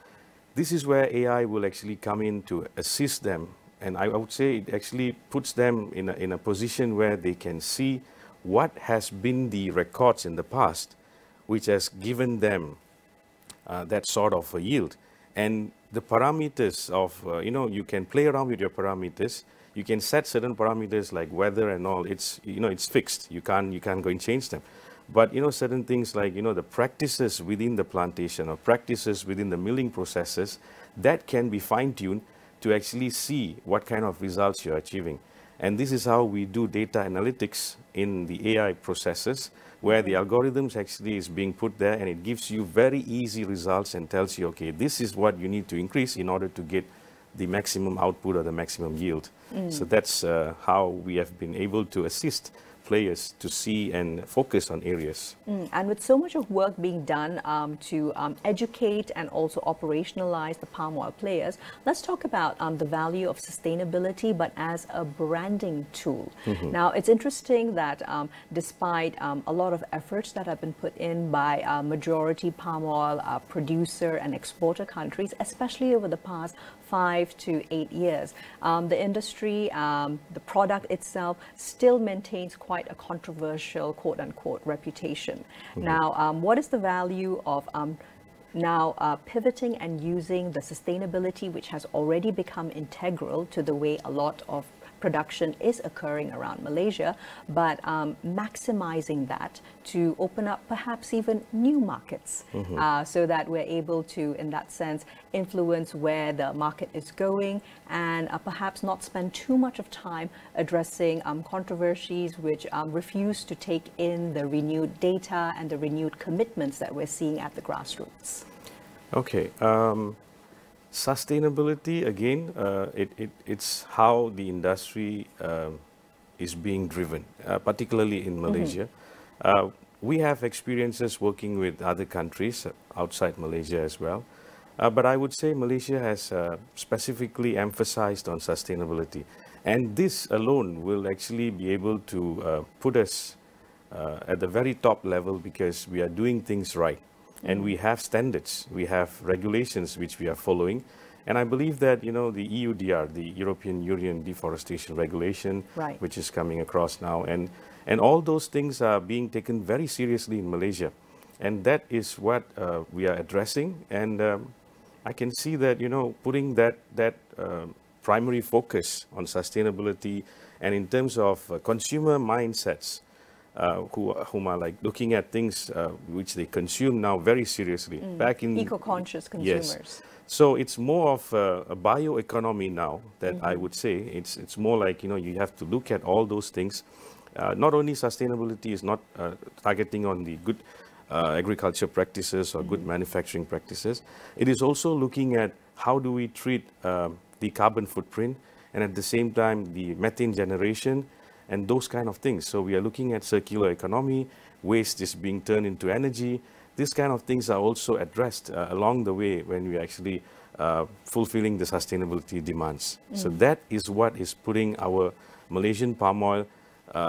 this is where AI will actually come in to assist them, and I would say it actually puts them in a position where they can see what has been the records in the past, which has given them that sort of a yield. And the parameters of, you can play around with your parameters. You can set certain parameters like weather and all. It's, it's fixed. You can't go and change them. But, certain things like, the practices within the plantation or practices within the milling processes, that can be fine-tuned to actually see what kind of results you're achieving. And this is how we do data analytics in the AI processes, where the algorithms actually is being put there and it gives you very easy results and tells you, okay, this is what you need to increase in order to get the maximum output or the maximum yield. So that's how we have been able to assist players to see and focus on areas. And with so much of work being done to educate and also operationalize the palm oil players, let's talk about the value of sustainability, but as a branding tool. Now, it's interesting that despite a lot of efforts that have been put in by majority palm oil producer and exporter countries, especially over the past 5 to 8 years, the industry, the product itself still maintains quite a controversial quote-unquote reputation. Now, what is the value of now pivoting and using the sustainability, which has already become integral to the way a lot of production is occurring around Malaysia, but maximizing that to open up perhaps even new markets so that we're able to, in that sense, influence where the market is going and perhaps not spend too much of time addressing controversies which refuse to take in the renewed data and the renewed commitments that we're seeing at the grassroots. Okay. Sustainability, again, it's how the industry is being driven, particularly in Malaysia. We have experiences working with other countries outside Malaysia as well. But I would say Malaysia has specifically emphasized on sustainability. And this alone will actually be able to put us at the very top level because we are doing things right. And we have standards, we have regulations which we are following. And I believe that, the EUDR, the European Union Deforestation Regulation, which is coming across now, and all those things are being taken very seriously in Malaysia. And that is what we are addressing. And I can see that, putting that primary focus on sustainability and in terms of consumer mindsets, whom are like looking at things which they consume now very seriously. Back in eco-conscious consumers. Yes. So it's more of a bioeconomy now that I would say. It's more like, you have to look at all those things. Not only sustainability is not targeting on the good agriculture practices or good manufacturing practices. It is also looking at how do we treat the carbon footprint and at the same time the methane generation and those kind of things. So we are looking at circular economy, waste is being turned into energy. These kind of things are also addressed along the way when we are actually fulfilling the sustainability demands. So that is what is putting our Malaysian palm oil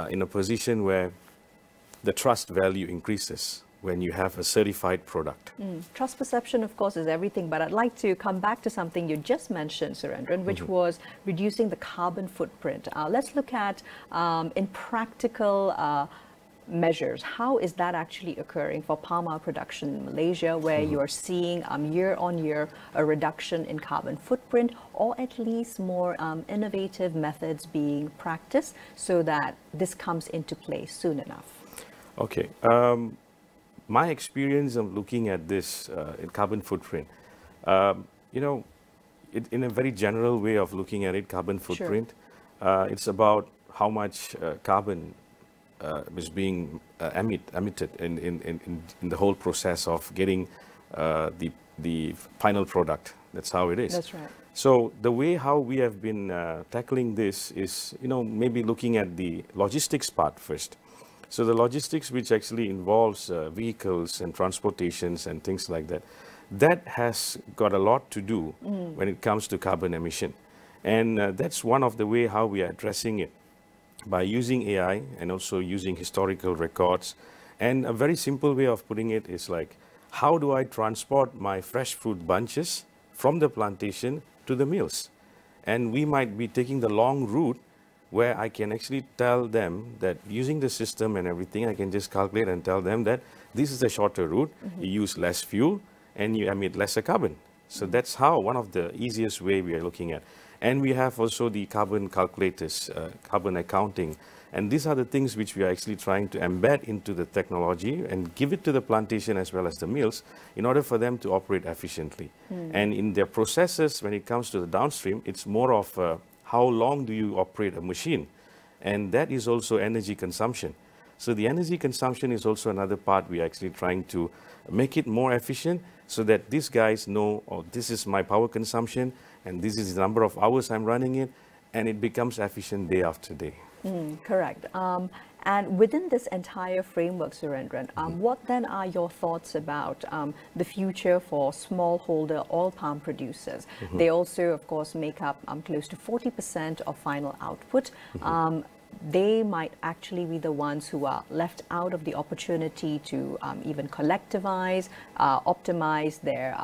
in a position where the trust value increases when you have a certified product. Trust perception, of course, is everything, but I'd like to come back to something you just mentioned, Surendran, which was reducing the carbon footprint. Let's look at, in practical measures, how is that actually occurring for palm oil production in Malaysia, where you are seeing year on year a reduction in carbon footprint, or at least more innovative methods being practiced so that this comes into play soon enough? Okay. My experience of looking at this carbon footprint, in a very general way of looking at it, carbon footprint, it's about how much carbon is being emitted in the whole process of getting the final product. That's how it is. That's right. So the way how we have been tackling this is, maybe looking at the logistics part first. So the logistics, which actually involves vehicles and transportations and things like that, that has got a lot to do when it comes to carbon emission. And that's one of the way how we are addressing it, by using AI and also using historical records. And a very simple way of putting it is like, how do I transport my fresh fruit bunches from the plantation to the mills? And we might be taking the long route, where I can actually tell them that using the system and everything, I can just calculate and tell them that this is the shorter route, you use less fuel, and you emit lesser carbon. So that's how one of the easiest way we are looking at. And we have also the carbon calculators, carbon accounting. And these are the things which we are actually trying to embed into the technology and give it to the plantation as well as the mills in order for them to operate efficiently. And in their processes, when it comes to the downstream, it's more of how long do you operate a machine? And that is also energy consumption. So the energy consumption is also another part we are actually trying to make it more efficient so that these guys know, oh, this is my power consumption and this is the number of hours I'm running it, and it becomes efficient day after day. Correct. And within this entire framework, Surendran, what then are your thoughts about the future for smallholder oil palm producers? They also, of course, make up close to 40% of final output. They might actually be the ones who are left out of the opportunity to even collectivize, optimize their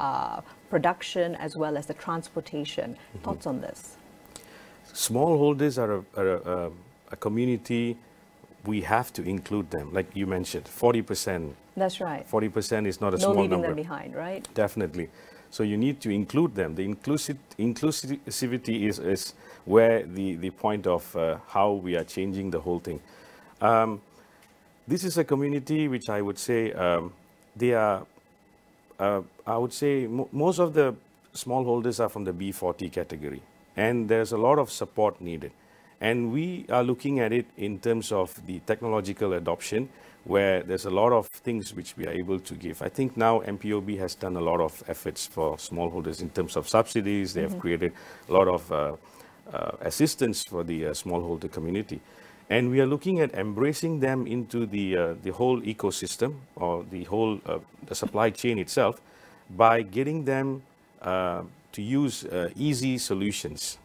production as well as the transportation. Thoughts on this? Smallholders are a community. We have to include them, like you mentioned, 40%. That's right. 40% is not a small number. No leaving them behind, right? Definitely. So you need to include them. The inclusivity is where the point of how we are changing the whole thing. This is a community which I would say they are, I would say most of the smallholders are from the B40 category. And there's a lot of support needed. And we are looking at it in terms of the technological adoption, where there's a lot of things which we are able to give. I think now MPOB has done a lot of efforts for smallholders in terms of subsidies. They have created a lot of assistance for the smallholder community. And we are looking at embracing them into the whole ecosystem or the whole the supply chain itself by getting them to use easy solutions.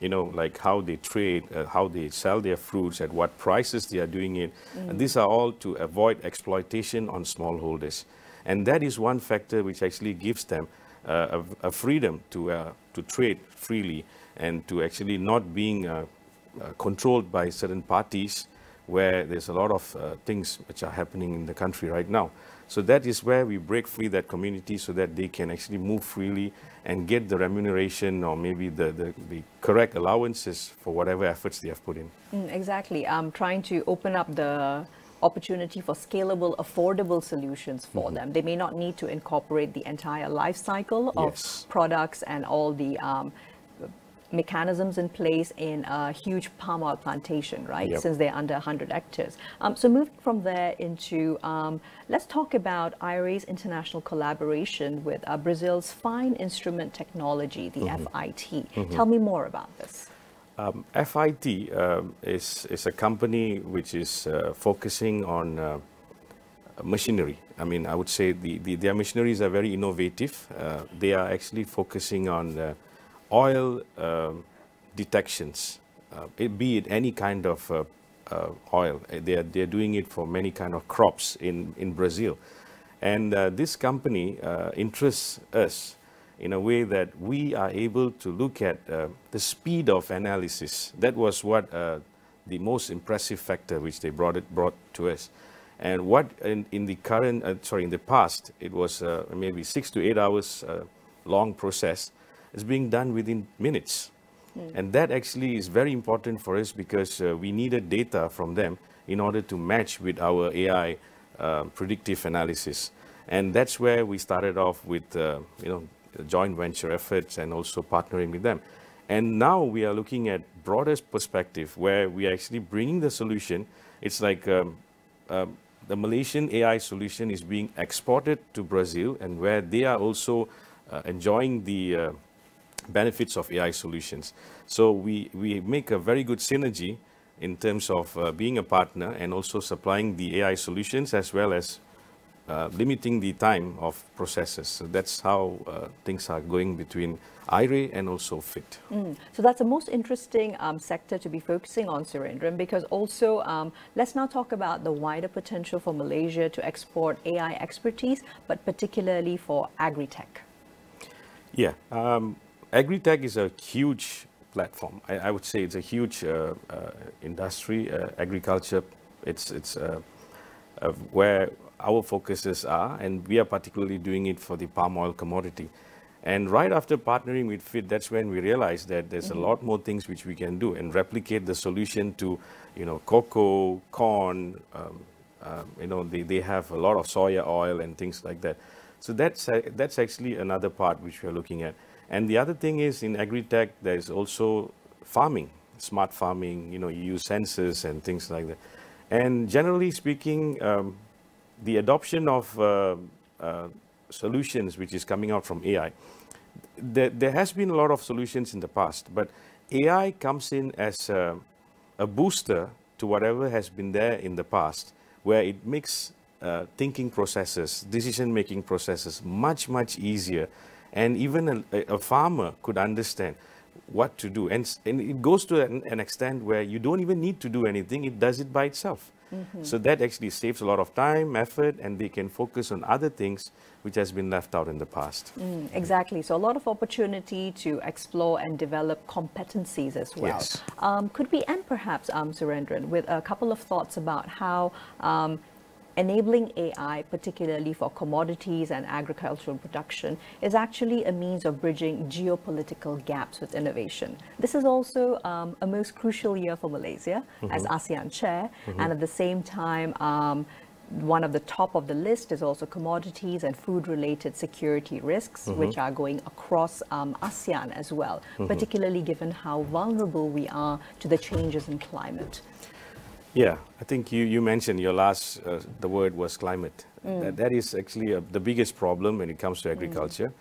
You know, like how they trade, how they sell their fruits, at what prices they are doing it. And these are all to avoid exploitation on smallholders. And that is one factor which actually gives them a freedom to trade freely and to actually not being controlled by certain parties where there's a lot of things which are happening in the country right now. So that is where we break free that community so that they can actually move freely and get the remuneration or maybe the correct allowances for whatever efforts they have put in. Exactly. Trying to open up the opportunity for scalable, affordable solutions for them. They may not need to incorporate the entire life cycle of products and all the mechanisms in place in a huge palm oil plantation, right? Since they're under 100 hectares. So moving from there into, let's talk about IRA's international collaboration with Brazil's Fine Instrument Technology, the FIT. Tell me more about this. FIT is a company which is focusing on machinery. I mean, I would say their machineries are very innovative. They are actually focusing on oil detections, be it any kind of oil. They're doing it for many kind of crops in Brazil. And this company interests us in a way that we are able to look at the speed of analysis. That was what the most impressive factor which they brought to us. And what in the current, in the past, it was maybe 6 to 8 hours long process. It's being done within minutes. And that actually is very important for us because we needed data from them in order to match with our AI predictive analysis. And that's where we started off with joint venture efforts and also partnering with them. And now we are looking at broader perspective where we are actually bringing the solution. It's like the Malaysian AI solution is being exported to Brazil, and where they are also enjoying the benefits of AI solutions. So we make a very good synergy in terms of being a partner and also supplying the AI solutions as well as limiting the time of processes. So that's how things are going between IRA and also FIT. So that's the most interesting sector to be focusing on, Surendran, because also let's now talk about the wider potential for Malaysia to export AI expertise, but particularly for agri-tech. Yeah. Agri-tech is a huge platform. I would say it's a huge industry, agriculture. It's where our focuses are, and we are particularly doing it for the palm oil commodity. And right after partnering with FIT, that's when we realized that there's a lot more things which we can do and replicate the solution to, cocoa, corn. They have a lot of soya oil and things like that. So that's actually another part which we are looking at. And the other thing is in agri-tech, there's also farming, smart farming. You use sensors and things like that. And generally speaking, the adoption of solutions which is coming out from AI, there has been a lot of solutions in the past, but AI comes in as a booster to whatever has been there in the past, where it makes thinking processes, decision-making processes much, much easier. And even a farmer could understand what to do. And it goes to an extent where you don't even need to do anything, it does it by itself. So that actually saves a lot of time, effort, and they can focus on other things which has been left out in the past. Exactly. So a lot of opportunity to explore and develop competencies as well. Yes. Could we end perhaps, Surendran, with a couple of thoughts about how enabling AI, particularly for commodities and agricultural production, is actually a means of bridging geopolitical gaps with innovation. This is also a most crucial year for Malaysia as ASEAN chair, and at the same time, one of the top of the list is also commodities and food-related security risks, which are going across ASEAN as well, particularly given how vulnerable we are to the changes in climate. Yeah, I think you mentioned your last, the word was climate. That is actually the biggest problem when it comes to agriculture.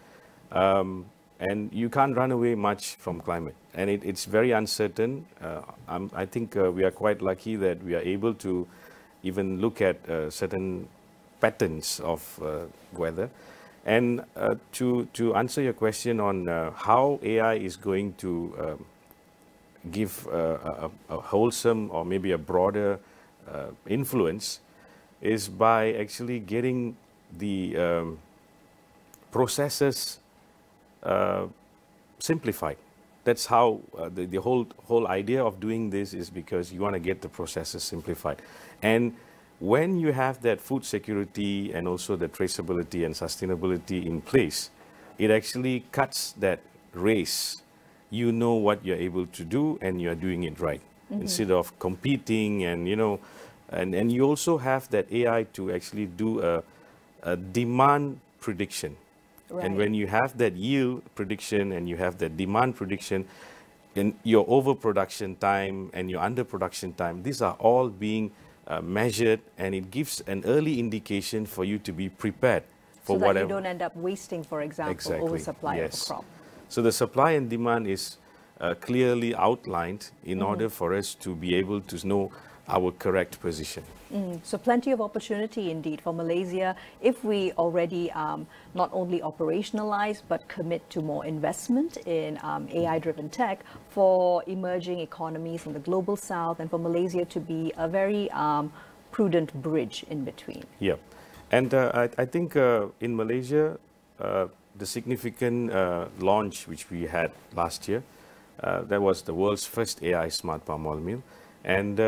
And you can't run away much from climate. And it's very uncertain. I think we are quite lucky that we are able to even look at certain patterns of weather. And to answer your question on how AI is going to give a wholesome or maybe a broader influence is by actually getting the processes simplified. That's how the whole idea of doing this is, because you want to get the processes simplified. And when you have that food security and also the traceability and sustainability in place, it actually cuts that race. You know what you're able to do and you're doing it right, instead of competing. And and you also have that AI to actually do a demand prediction. Right. And when you have that yield prediction and you have that demand prediction, and your overproduction time and your underproduction time, these are all being measured, and it gives an early indication for you to be prepared for whatever. So that you don't end up wasting, for example, oversupply of a crop. So the supply and demand is clearly outlined in order for us to be able to know our correct position. So plenty of opportunity indeed for Malaysia if we already not only operationalize but commit to more investment in AI-driven tech for emerging economies in the global south, and for Malaysia to be a very prudent bridge in between. Yeah, and I think in Malaysia, the significant launch which we had last year, that was the world's first AI smart palm oil mill, and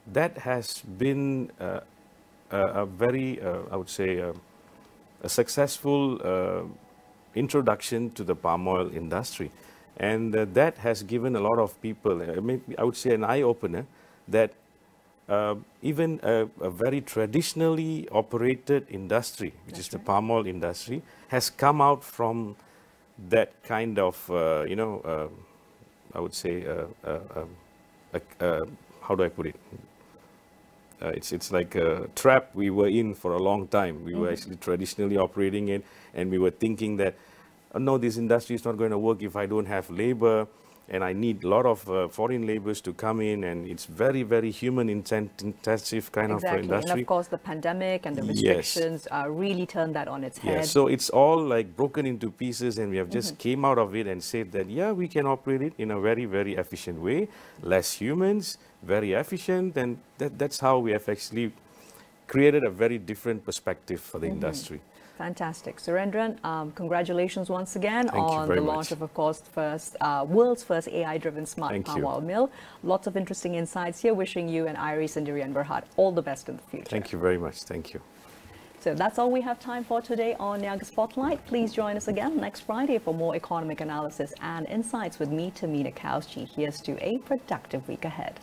that has been a very, I would say, a successful introduction to the palm oil industry, and that has given a lot of people, I would say, an eye-opener that even a very traditionally operated industry, which is the palm oil industry, has come out from that kind of, I would say, how do I put it? It's like a trap we were in for a long time. We were actually traditionally operating it, and we were thinking that, no, this industry is not going to work if I don't have labor, and I need a lot of foreign laborers to come in, and it's very, very human-intensive kind of industry. And of course, the pandemic and the restrictions really turned that on its head. Yeah, so it's all like broken into pieces, and we have just came out of it and said that, yeah, we can operate it in a very, very efficient way, less humans, very efficient, and that's how we have actually created a very different perspective for the industry. Fantastic. Surendran, congratulations once again on the launch of course, world's first AI-driven smart palm oil mill. Lots of interesting insights here. Wishing you and Iris and Durian Berhad all the best in the future. Thank you very much. Thank you. So that's all we have time for today on Niaga Spotlight. Please join us again next Friday for more economic analysis and insights with me, Tamina Kaushi. Here's to a productive week ahead.